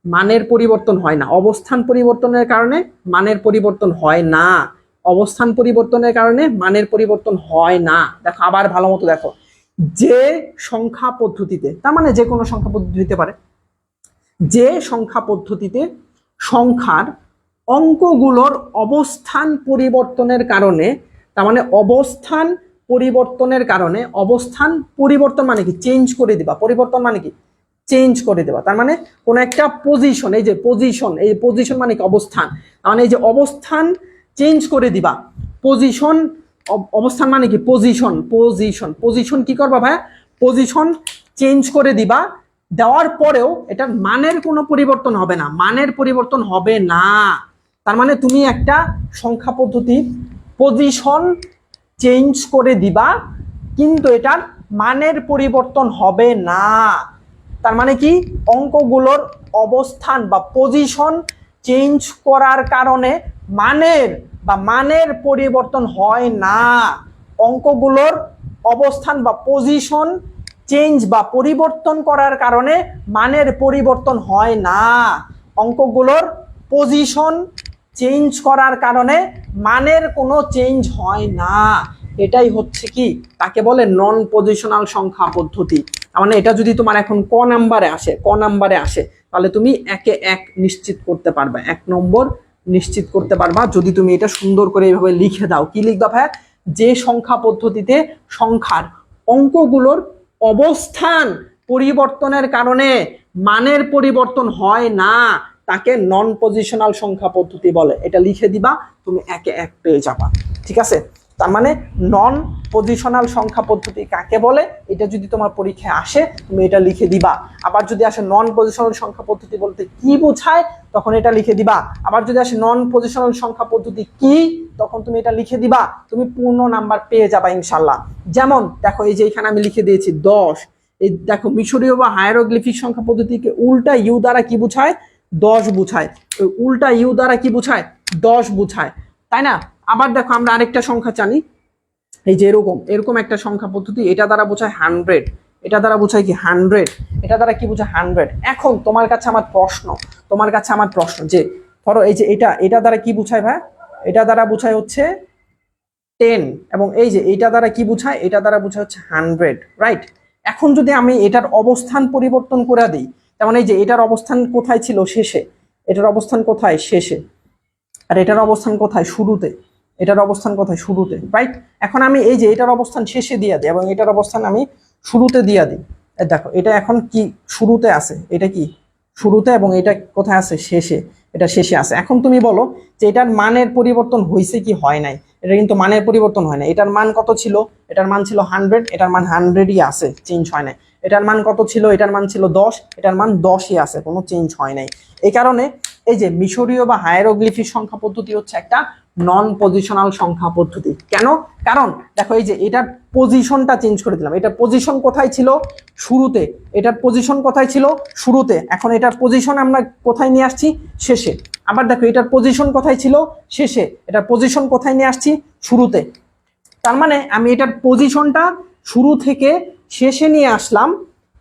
মানের পরিবর্তন হয় না, অবস্থান পরিবর্তনের কারণে মানের পরিবর্তন হয় না, অবস্থান পরিবর্তনের কারণে মানের পরিবর্তন হয় না। দেখো আবার ভালো মতো দেখো, যে সংখ্যা পদ্ধতিতে, তার মানে যে কোনো সংখ্যা পদ্ধতি হতে পারে, যে সংখ্যা পদ্ধতিতে সংখ্যার অঙ্কগুলোর অবস্থান পরিবর্তনের কারণে তার মানে অবস্থান পরিবর্তনের কারণে, অবস্থান পরিবর্তন মানে কি চেঞ্জ করে দিবা, পরিবর্তন মানে কি চেঞ্জ করে দেবা। তার মানে কোন একটা পজিশন, এই যে পজিশন, এই পজিশন মানে কি অবস্থান, তার মানে এই যে অবস্থান চেঞ্জ করে দিবা। পজিশন, অবস্থান মানে কি পজিশন, পজিশন, পজিশন কি করবা ভাই, পজিশন চেঞ্জ করে দিবা। দেওয়ার পরেও এটার মানের কোনো পরিবর্তন হবে না, মানের পরিবর্তন হবে না। তার মানে তুমি একটা সংখ্যা পদ্ধতি পজিশন চেঞ্জ করে দিবা, কিন্তু এটার মানের পরিবর্তন হবে না। তার মানে কি অঙ্কগুলোর অবস্থান বা পজিশন চেঞ্জ করার কারণে মানের পরিবর্তন হয় না। অঙ্কগুলোর অবস্থান বা পজিশন চেঞ্জ বা পরিবর্তন করার কারণে মানের পরিবর্তন হয় না। অঙ্কগুলোর পজিশন চেঞ্জ করার কারণে মানের কোনো চেঞ্জ হয় না। এটাই হচ্ছে কি, তাকে বলে নন পজিশনাল সংখ্যা পদ্ধতি। মানে এটা যদি তোমার এখন ক নাম্বারে আসে তাহলে তুমি একে এক নিশ্চিত করতে পারবে, 1 নম্বর নিশ্চিত করতে পারবা যদি তুমি এটা সুন্দর করে এইভাবে লিখে দাও। কি লিখবা ভাই, যে সংখ্যা পদ্ধতিতে সংখ্যার অঙ্কগুলোর অবস্থান পরিবর্তনের কারণে মানের পরিবর্তন হয় না তাকে নন পজিশনাল সংখ্যা পদ্ধতি বলে। এটা লিখে দিবা, তুমি একে এক পেয়ে যাবা। ঠিক আছে, তার মানে নন পজিশনাল সংখ্যা পদ্ধতি কাকে বলে, এটা যদি তোমার পরীক্ষায় আসে তুমি এটা লিখে দিবা। আবার যদি আসে নন পজিশনাল সংখ্যা পদ্ধতি বলতে কি বোঝায় তখন এটা লিখে দিবা। আবার যদি আসে নন পজিশনাল সংখ্যা পদ্ধতি কি, তখন তুমি এটা লিখে দিবা, তুমি পূর্ণ নাম্বার পেয়ে যাবা ইনশাল্লাহ। যেমন দেখো এই যে এখানে আমি লিখে দিয়েছি 10। এই দেখো মিশরীয় বা হায়ারোগ্লিফিক সংখ্যা পদ্ধতিকে উল্টা ইউ দ্বারা কি বোঝায়, 10 বোঝায়। উল্টা ইউ দ্বারা কি বোঝায়, 10 বোঝায়, তাই না? আবার দেখো আমরা আরেকটা সংখ্যা জানি, এই যে এরকম একটা সংখ্যা পদ্ধতি, এটা দ্বারা বোঝায় 100, এটা দ্বারা বোঝায় কি 100, এটা দ্বারা কি বোঝায় 100। এখন তোমার কাছে আমার প্রশ্ন যে ধরো এই যে এটা দ্বারা কি বোঝায় ভাই, এটা দ্বারা বোঝায় হচ্ছে 10, এবং এই যে এটা দ্বারা কি বোঝায়, এটা দ্বারা বোঝায় হচ্ছে 100, রাইট? এখন যদি আমি এটার অবস্থান পরিবর্তন করে দিই, যেমন এই যে এটার অবস্থান কোথায় ছিল, শেষে, এটার অবস্থান কোথায়, শেষে, আর এটার অবস্থান কোথায়, শুরুতে, এটার অবস্থান কোথায়, শুরুতে, রাইট? এখন আমি এই যে এটার অবস্থান শেষে দিয়ে দিই এবং এটার অবস্থান আমি শুরুতে দিয়ে দিই। দেখো এটা এখন কি শুরুতে আছে, এটা কি শুরুতে, এবং এটা কোথায় আছে, শেষে, এটা শেষে আছে। এখন তুমি বলো যে এটার মানের পরিবর্তন হয়েছে কি হয় নাই? এটা কিন্তু মানের পরিবর্তন হয় না। এটার মান কত ছিল, এটার মান ছিল 100, এটার মান 100ই আছে, চেঞ্জ হয় নাই। এটার মান কত ছিল, এটার মান ছিল 10, এটার মান 10ই আছে, কোনো চেঞ্জ হয় নাই। এই কারণে এই যে মিশরীয় বা হায়ারোগ্লিফিক সংখ্যা পদ্ধতি হচ্ছে একটা নন পজিশনাল সংখ্যা পদ্ধতি। কেন? কারণ দেখো এই যে এটার পজিশনটা চেঞ্জ করে দিলাম। এটার পজিশন কোথায় ছিল, শুরুতে, এটার পজিশন কোথায় ছিল, শুরুতে, এখন এটার পজিশন আমরা কোথায় নিয়ে আসছি, শেষে। আবার দেখো এটার পজিশন কোথায় ছিল, শেষে, এটার পজিশন কোথায় নিয়ে আসছি, শুরুতে। তার মানে আমি এটার পজিশনটা শুরু থেকে শেষে নিয়ে আসলাম,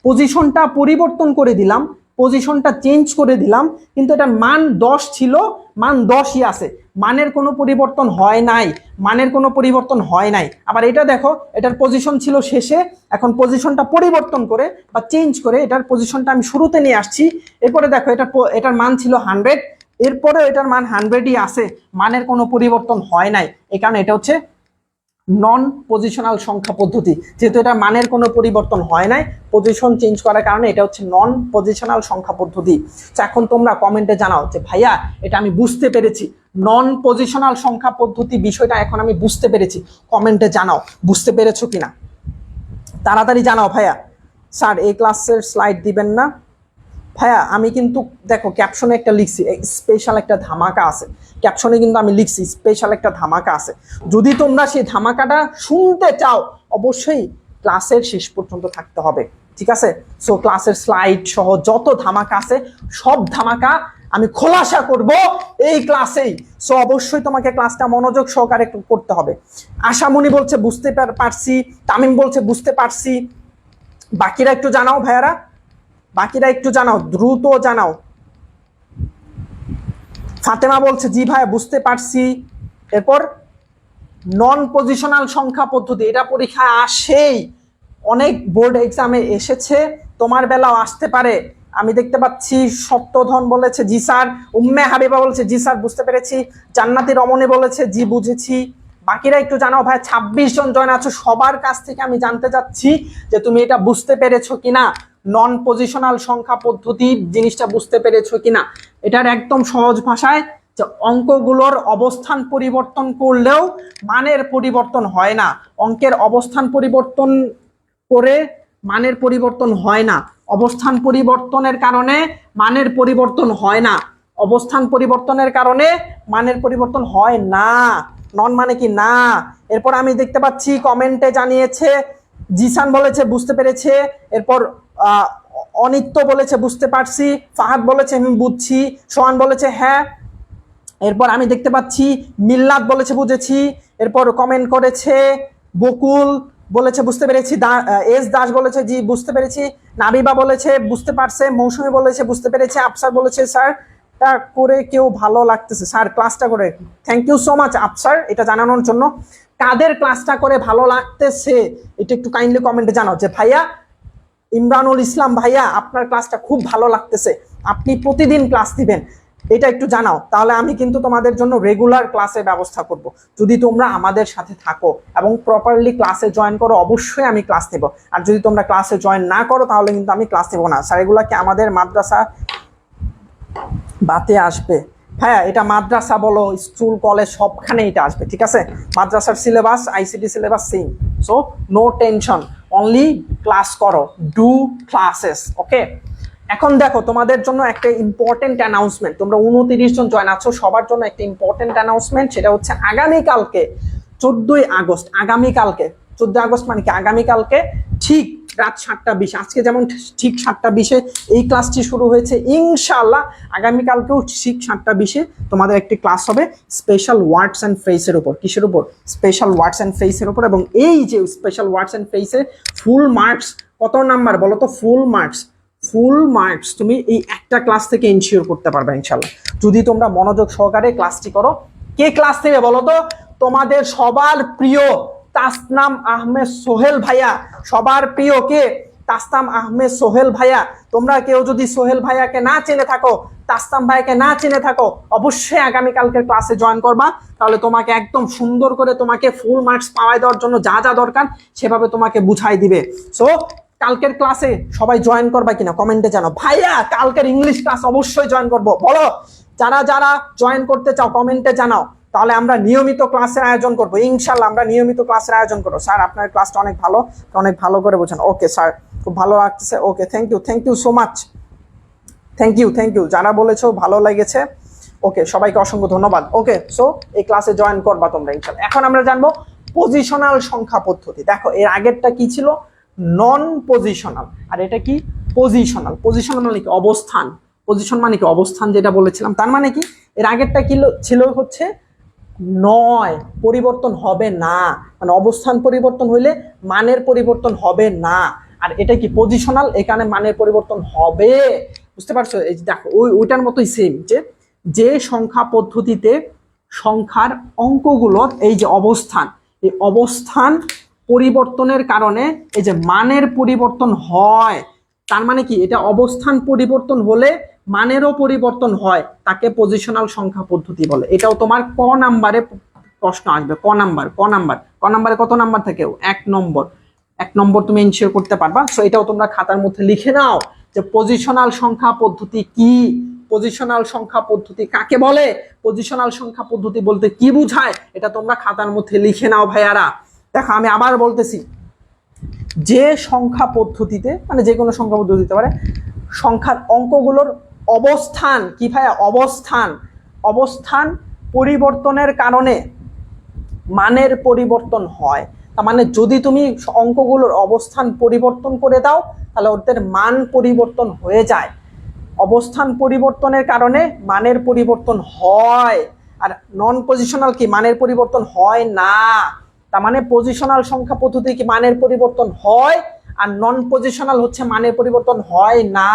পজিশনটা পরিবর্তন করে দিলাম, পজিশনটা চেঞ্জ করে দিলাম, কিন্তু এটার মান 10 ছিল, মান 10ই আছে, মানের কোনো পরিবর্তন হয় নাই, মানের কোনো পরিবর্তন হয় নাই। আবার এটা দেখো এটার পজিশন ছিল শেষে, এখন পজিশনটা পরিবর্তন করে বা চেঞ্জ করে এটার পজিশনটা আমি শুরুতে নিয়ে আসছি। এরপরে দেখো এটার মান ছিল 100, এরপরে এটার মান 100ই আছে, মানের কোনো পরিবর্তন হয় নাই। এই কারণে এটা হচ্ছে নন পজিশনাল সংখ্যা পদ্ধতি। যেহেতু এটা মানের কোনো পরিবর্তন হয় নাই, পজিশন চেঞ্জ করার কারণে এটা হচ্ছে নন পজিশনাল সংখ্যা পদ্ধতি। এখন তোমরা কমেন্টে জানাও যে ভাইয়া এটা আমি বুঝতে পেরেছি, নন পজিশনাল সংখ্যা পদ্ধতি বিষয়টা এখন আমি বুঝতে পেরেছি। কমেন্টে জানাও বুঝতে পেরেছো কিনা, তাড়াতাড়ি জানাও। ভাইয়া স্যার এই ক্লাসের স্লাইড দিবেন না? ভাইয়া আমি কিন্তু দেখো ক্যাপশনে একটা লিখছি স্পেশাল একটা ধামাকা আছে, ক্যাপশনে কিন্তু আমি লিখছি স্পেশাল একটা ধামাকা আছে। যদি তোমরা সেই ধামাকাটা শুনতে চাও অবশ্যই ক্লাসের শেষ পর্যন্ত থাকতে হবে, ঠিক আছে? সো ক্লাসের স্লাইড সহ যত ধামাকা আছে সব ধামাকা আমি খোলাসা করব এই ক্লাসেই। সো অবশ্যই তোমাকে ক্লাসটা মনোযোগ সহকারে করতে হবে। আশামণি বলছে বুঝতে পারছি, তামিম বলছে বুঝতে পারছি, বাকিরা একটু জানাও ভাইয়ারা, বাকিরা একটু জানাও, দ্রুত জানাও। ফাতেমা বলছে জি ভাই বুঝতে পারছি। এরপর নন পজিশনাল সংখ্যা পদ্ধতি, এটা পরীক্ষায় আসেই, অনেক বোর্ড এক্সামে এসেছে, তোমার বেলাও আসতে পারে। আমি দেখতে পাচ্ছি সত্যধন বলেছে জি স্যার, উম্মে হাবিবা বলছে জি স্যার বুঝতে পেরেছি, জান্নাতি রমণী বলেছে জি বুঝেছি, বাকিরা একটু জানাও ভাই, 26 জন জয়েন আছো, সবার কাছ থেকে আমি জানতে চাচ্ছি যে তুমি এটা বুঝতে পেরেছো কিনা, নন পজিশনাল সংখ্যা পদ্ধতি জিনিসটা বুঝতে পেরেছো কিনা। এটার একদম সহজ ভাষায় যে অঙ্কগুলোর অবস্থান পরিবর্তন করলেও মানের পরিবর্তন হয় না, অঙ্কের অবস্থান পরিবর্তন করে মানের পরিবর্তন হয় না, অবস্থান পরিবর্তনের কারণে মানের পরিবর্তন হয় না, অবস্থান পরিবর্তনের কারণে মানের পরিবর্তন হয় না। নন মানে কি না। এরপর আমি দেখতে পাচ্ছি কমেন্টে জানিয়েছে, জিসান বলেছে বুঝতে পেরেছে, এরপর অনিত্য বলেছে বুঝতে পারছি, ফাহাদ বলেছে আমি বুঝছি, সোহান বলেছে হ্যাঁ, এরপর আমি দেখতে পাচ্ছি মিল্লাত বলেছে বুঝেছি, এরপর কমেন্ট করেছে বকুল বলেছে বুঝতে পেরেছি, এস দাস বলেছে জি বুঝতে পেরেছি, নাবিবা বলেছে বুঝতে পারছে, মৌসুমী বলেছে বুঝতে পেরেছে, আফসার বলেছে স্যার টা করে কেউ ভালো লাগতেছে, স্যার ক্লাসটা করে, thank you so much Afsar এটা জানানোর জন্য। কাদের ক্লাসটা করে ভালো লাগতেছে এটা একটু কাইন্ডলি কমেন্টে জানাও, যে ভাইয়া ইমরানুল ইসলাম ভাইয়া আপনার ক্লাসটা খুব ভালো লাগতেছে, আপনি প্রতিদিন ক্লাস দিবেন, এটা একটু জানাও, তাহলে আমি কিন্তু তোমাদের জন্য রেগুলার ক্লাসের ব্যবস্থা করব। যদি তোমরা আমাদের সাথে থাকো এবং প্রপারলি ক্লাসে জয়েন করো অবশ্যই আমি ক্লাস নেব, আর যদি তোমরা ক্লাসে জয়েন না করো তাহলে কিন্তু আমি ক্লাস নেব না। স্যার এগুলা কি আমাদের মাদ্রাসা বাতে আসবে? হ্যাঁ, এটা মাদ্রাসা বলো স্কুল কলেজ সবখানে এটা আসবে, ঠিক আছে। মাদ্রাসার syllabus ICT syllabus same, so no tension, only class করো, ডু ক্লাসেস, ওকে। এখন দেখো তোমাদের জন্য একটা ইম্পর্টেন্ট অ্যানাউন্সমেন্ট, তোমরা 29 জন জয়েন আছো, সবার জন্য একটা ইম্পর্টেন্ট অ্যানাউন্সমেন্ট, সেটা হচ্ছে আগামীকালকে 14ই আগস্ট, আগামীকালকে 14 আগস্ট মানে কি আগামীকালকে ঠিক রাত 7টা 20, আজকে যেমন ঠিক 7টা 20 এই ক্লাসটি শুরু হয়েছে, ইনশাআল্লাহ আগামীকালকেও ঠিক 7টা 20 তোমাদের একটি ক্লাস হবে স্পেশাল ওয়ার্ডস অ্যান্ড ফ্রেজের উপর। কিসের উপর? স্পেশাল ওয়ার্ডস অ্যান্ড ফ্রেজের উপর। এবং এই যে স্পেশাল ওয়ার্ডস অ্যান্ড ফ্রেজে ফুল মার্কস কত নাম্বার বলো তো? ফুল মার্কস তুমি এই একটা ক্লাস থেকে ইনশিওর করতে পারবে ইনশাআল্লাহ, যদি তোমরা মনোযোগ সহকারে ক্লাসটি করো। কে ক্লাস নেবে বলো তো? তোমাদের সবার প্রিয় তাসনাম আহমেদ সোহেল ভাইয়া, সবার প্রিয় কে? তাসনাম আহমেদ সোহেল ভাইয়া। তোমরা কেউ যদি সোহেল ভাইয়াকে না চিনে থাকো, তাসনাম ভাইয়াকে না চিনে থাকো, অবশ্যই আগামীকালকের ক্লাসে জয়েন করবা, তাহলে তোমাকে একদম সুন্দর করে তোমাকে ফুল মার্কস পাওয়াই দেওয়ার জন্য যা যা দরকার সেভাবে তোমাকে বুঝাই দিবে। সো কালকের ক্লাসে সবাই জয়েন করবা কিনা কমেন্টে জানাও। ভাইয়া কালকের ইংলিশ ক্লাস অবশ্যই জয়েন করবো, বলো যারা যারা জয়েন করতে চাও কমেন্টে জানাও, তাহলে আমরা নিয়মিত ক্লাসের আয়োজন করবো ইনশাল্লাহ, আমরা নিয়মিত ক্লাসের আয়োজন করবো। স্যার আপনার ক্লাসটা অনেক ভালো করে বোঝান। ওকে স্যার, খুব ভালো লাগতেছে। Okay, thank you so much, thank you যারা বলেছো ভালো লেগেছে। ওকে, সবাইকে অসংখ্য ধন্যবাদ। ওকে, সো এই ক্লাসে জয়েন করবা তোমরা ইনশাল্লাহ। এখন আমরা জানবো পজিশনাল সংখ্যা পদ্ধতি। দেখো এর আগেরটা কি ছিল? নন পজিশনাল, আর এটা কি? পজিশনাল মানে কি? অবস্থান। পজিশন মানে কি? অবস্থান, যেটা বলেছিলাম। তার মানে কি এর আগেরটা কি ছিল? হচ্ছে নয়, পরিবর্তন হবে না, মানে অবস্থান পরিবর্তন হইলে মানের পরিবর্তন হবে না। আর এটা কি? পজিশনাল, এখানে মানের পরিবর্তন হবে। বুঝতে পারছো? এই দেখো ওইটার মতোই সেম, যে সংখ্যা পদ্ধতিতে সংখ্যার অঙ্কগুলোর এই যে অবস্থান, এই অবস্থান পরিবর্তনের কারণে এই যে মানের পরিবর্তন হয়, তার মানে কি এটা অবস্থান পরিবর্তন হলে মানেরও পরিবর্তন হয়, তাকে পজিশনাল সংখ্যা পদ্ধতি বলে। এটাও তোমার ক নাম্বারে প্রশ্ন আসবে। ক নাম্বারে কত নাম্বার থাকে? 1 নম্বর তুমি ইনশিওর করতে পারবা। সো এটাও তোমরা খাতার মধ্যে লিখে নাও যে পজিশনাল সংখ্যা পদ্ধতি কি, পজিশনাল সংখ্যা পদ্ধতি কাকে বলে, পজিশনাল সংখ্যা পদ্ধতি বলতে কি বোঝায়, এটা তোমরা খাতার মধ্যে লিখে নাও ভাইয়ারা। দেখো আমি আবার বলতেছি, যে সংখ্যা পদ্ধতিতে, মানে যে কোনো সংখ্যা পদ্ধতি হতে পারে, সংখ্যার অঙ্কগুলোর অবস্থান কি ভাইয়া? অবস্থান পরিবর্তনের কারণে মানের পরিবর্তন হয়। তার মানে যদি তুমি অঙ্কগুলোর অবস্থান পরিবর্তন করে দাও তাহলে ওদের মান পরিবর্তন হয়ে যায়। অবস্থান পরিবর্তনের কারণে মানের পরিবর্তন হয়। আর নন পজিশনাল কি? মানের পরিবর্তন হয় না। তার মানে পজিশনাল সংখ্যা পদ্ধতি কি? মানের পরিবর্তন হয়, আর নন পজিশনাল হচ্ছে মানের পরিবর্তন হয় না।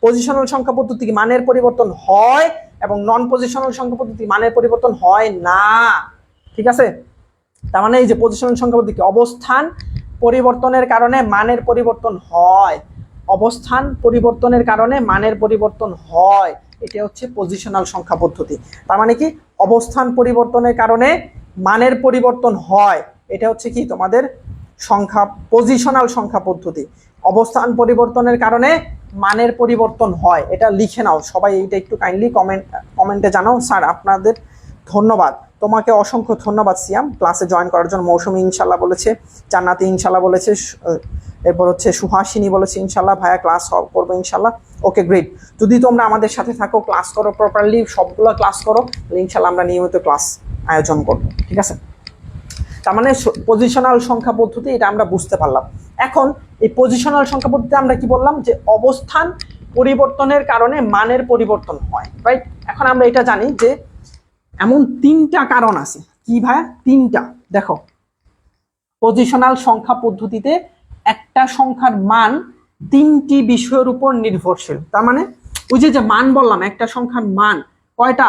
পজিশনাল সংখ্যা পদ্ধতি কি? মানের পরিবর্তন হয়, এবং নন পজিশনাল সংখ্যা পদ্ধতি মানের পরিবর্তন হয় না। ঠিক আছে? তার মানে এই যে পজিশনাল সংখ্যা পদ্ধতি কি? অবস্থান পরিবর্তনের কারণে মানের পরিবর্তন হয়, অবস্থান পরিবর্তনের কারণে মানের পরিবর্তন হয়, এটা হচ্ছে পজিশনাল সংখ্যা পদ্ধতি। তার মানে কি? অবস্থান পরিবর্তনের কারণে মানের পরিবর্তন হয়, এটা হচ্ছে কি তোমাদের সংখ্যা পজিশনাল সংখ্যা পদ্ধতি। অবস্থান পরিবর্তনের কারণে মানের পরিবর্তন হয়, এটা লিখে নাও সবাই, এটা একটু কাইন্ডলি কমেন্টে জানাও। স্যার আপনাদের ধন্যবাদ, তোমাকে অসংখ্য ধন্যবাদ সিয়াম ক্লাসে জয়েন করার জন্য। মৌসুমী ইনশাল্লাহ বলেছে, জান্নাতি ইনশাল্লাহ বলেছে, এরপর হচ্ছে সুহাসিনী বলেছে ইনশাল্লাহ ভাইয়া ক্লাস করবো ইনশাল্লাহ। ওকে গ্রেট, যদি তোমরা আমাদের সাথে থাকো, ক্লাস করো প্রপারলি, সবগুলো ক্লাস করো, ইনশাল্লাহ আমরা নিয়মিত ক্লাস আয়োজন করবো, ঠিক আছে। তার মানে পজিশনাল সংখ্যা পদ্ধতি এটা আমরা বুঝতে পারলাম। এখন এই পজিশনাল সংখ্যা পদ্ধতি আমরা কি বললাম, যে অবস্থান পরিবর্তনের কারণে মানের পরিবর্তন হয়, রাইট। এখন আমরা এটা জানি যে এমন 3টা কারণ আছে, কি ভাইয়া? 3টা। দেখো, পজিশনাল সংখ্যা পদ্ধতিতে একটা সংখ্যার মান 3টি বিষয়ের উপর নির্ভরশীল। তার মানে ওই যে মান বললাম, একটা সংখ্যার মান কয়টা?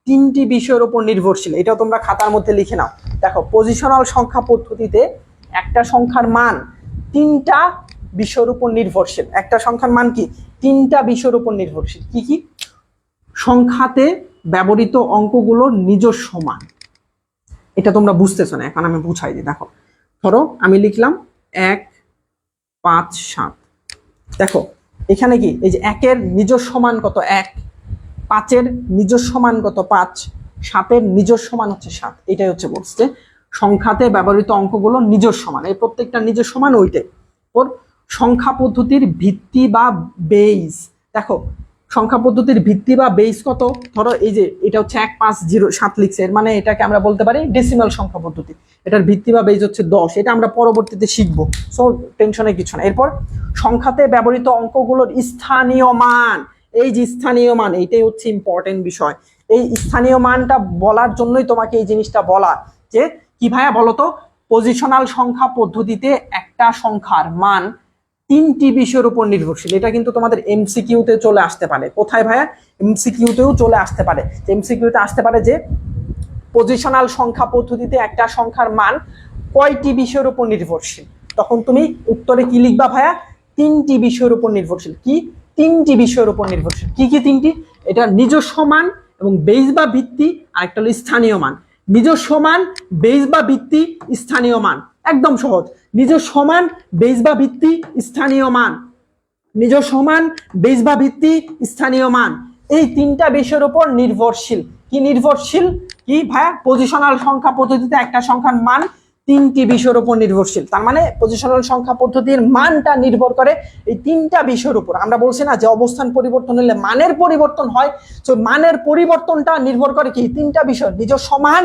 3টি বিষয়ের উপর নির্ভরশীল। এটাও তোমরা খাতার মধ্যে লিখে নাও। দেখো, পজিশনাল সংখ্যা পদ্ধতিতে একটা সংখ্যার মান 3টা বিষয়ের উপর নির্ভরশীল। একটা সংখ্যার মান কি? 3টা বিষয়ের উপর নির্ভরশীল। কি কি? সংখ্যাতে ব্যবহৃত অঙ্কগুলোর নিজস্ব মান। এটা তোমরা বুঝতেছো না, এখন আমি বুঝাই দিই। দেখো, ধরো আমি লিখলাম 1, 5, 7। দেখো এখানে কি, এই যে 1-এর নিজস্ব মান কত? 1। 5-এর নিজস্ব মান কত? 5। 7-এর নিজস্ব মান হচ্ছে 7। এটাই হচ্ছে বলছে সংখ্যাতে ব্যবহৃত অঙ্কগুলো নিজস্ব মান, এই প্রত্যেকটা নিজস্ব মান ওইটাই। ওর সংখ্যা পদ্ধতির ভিত্তি বা বেস। দেখো, সংখ্যা পদ্ধতির ভিত্তি বা বেস কত? ধরো এই যে এটা হচ্ছে 1, 5, 0, 7 লিখছে, এর মানে এটাকে আমরা বলতে পারি ডেসিমাল সংখ্যা পদ্ধতি। এটার ভিত্তি বা বেস হচ্ছে 10। এটা আমরা পরবর্তীতে শিখবো, সো টেনশনের কিছু না। এরপর সংখ্যাতে ব্যবহৃত অঙ্কগুলোর স্থানীয় মান। এই যে স্থানীয় মান, এইটাই হচ্ছে ইম্পর্টেন্ট বিষয়। এই স্থানীয় মানটা বলার জন্যই তোমাকে এই জিনিসটা বলা, যে কি ভাইয়া বলতো, পজিশনাল সংখ্যা পদ্ধতিতে একটা সংখ্যার মান 3টি বিষয়ের উপর নির্ভরশীল। এটা কিন্তু তোমাদের এমসিকিউতে চলে আসতে পারে। কোথায় ভাইয়া? এমসিকিউতেও চলে আসতে পারে। এমসিকিউতে আসতে পারে যে পজিশনাল সংখ্যা পদ্ধতিতে একটা সংখ্যার মান কয়টি বিষয়ের উপর নির্ভরশীল। তখন তুমি উত্তরে কি লিখবা ভাইয়া? 3টি বিষয়ের উপর নির্ভরশীল। কি? 3টি বিষয়ের উপর নির্ভরশীল। কি কি 3টি? এটা নিজস্ব মান এবং বেস বা ভিত্তি, আর একটা হলো স্থানীয় মান। নিজস্ব মান, বেস বা ভিত্তি, স্থানীয় মান। একদম সহজ। নিজস্ব মান, বেস বা ভিত্তি, স্থানীয় মান। নিজস্ব মান, বেস বা ভিত্তি, স্থানীয় মান। এই 3টা বিষয়ের উপর নির্ভরশীল। কি নির্ভরশীল? কি ভাইয়া? পজিশনাল সংখ্যা পদ্ধতিতে একটা সংখ্যার মান 3টি বিষয়ের উপর নির্ভরশীল। তার মানে পজিশনাল সংখ্যা পদ্ধতির মানটা নির্ভর করে এই 3টা বিষয়ের উপর। আমরা বলছি না যে অবস্থান পরিবর্তন হলে মানের পরিবর্তন হয়, তো মানের পরিবর্তনটা নির্ভর করে কি? 3টা বিষয়, নিজস্ব মান,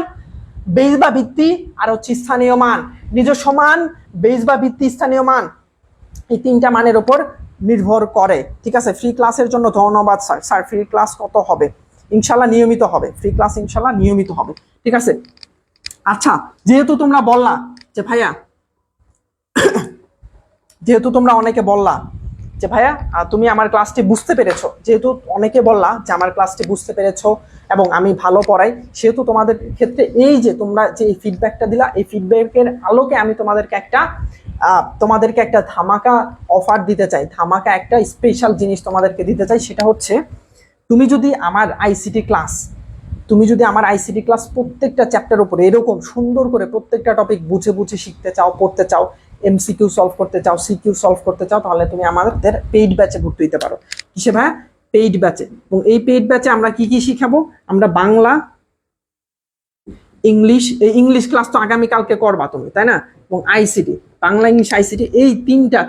বেস বা ভিত্তি, আর হচ্ছে স্থানীয় মান। নিজস্ব মান, বেস বা ভিত্তি, স্থানীয় মান, এই 3টা মানের উপর নির্ভর করে, ঠিক আছে। ফ্রি ক্লাসের জন্য ধন্যবাদ স্যার। স্যার ফ্রি ক্লাস কত হবে? ইনশাল্লাহ নিয়মিত হবে, ফ্রি ক্লাস ইনশাল্লাহ নিয়মিত হবে, ঠিক আছে। আচ্ছা, যেহেতু তোমরা বললা যে ভাইয়া, যেহেতু তোমরা অনেকে বললা যে ভাইয়া তুমি আমার ক্লাসটি বুঝতে পেরেছো, যেহেতু অনেকে বললা যে আমার ক্লাসটি বুঝতে পেরেছো এবং আমি ভালো পড়াই, সেহেতু তোমাদের ক্ষেত্রে এই যে তোমরা যে এই ফিডব্যাকটা দিলা, এই ফিডব্যাকের আলোকে আমি তোমাদেরকে একটা ধামাকা অফার দিতে চাই, ধামাকা একটা স্পেশাল জিনিস তোমাদেরকে দিতে চাই। সেটা হচ্ছে, তুমি যদি আমার আইসিটি ক্লাস প্রত্যেকটা চ্যাপ্টার উপরে এরকম সুন্দর করে প্রত্যেকটা টপিক বুঝে বুঝে শিখতে চাও, পড়তে চাও, এমসিকিউ সলভ করতে চাও, সিকিউ সলভ করতে চাও, তাহলে তুমি আমাদের পেইড ব্যাচে ভর্তি হতে পারো। কিসে ভাইয়া? পেইড ব্যাচে। এবং এই পেইড ব্যাচে আমরা কি কি শিখাবো? আমরা বাংলা, ইংলিশ ক্লাস তো আগামীকালকে করবা তুমি, তাই না? এবং আইসিটি, বাংলা, ইংলিশ, আইসিটি, এই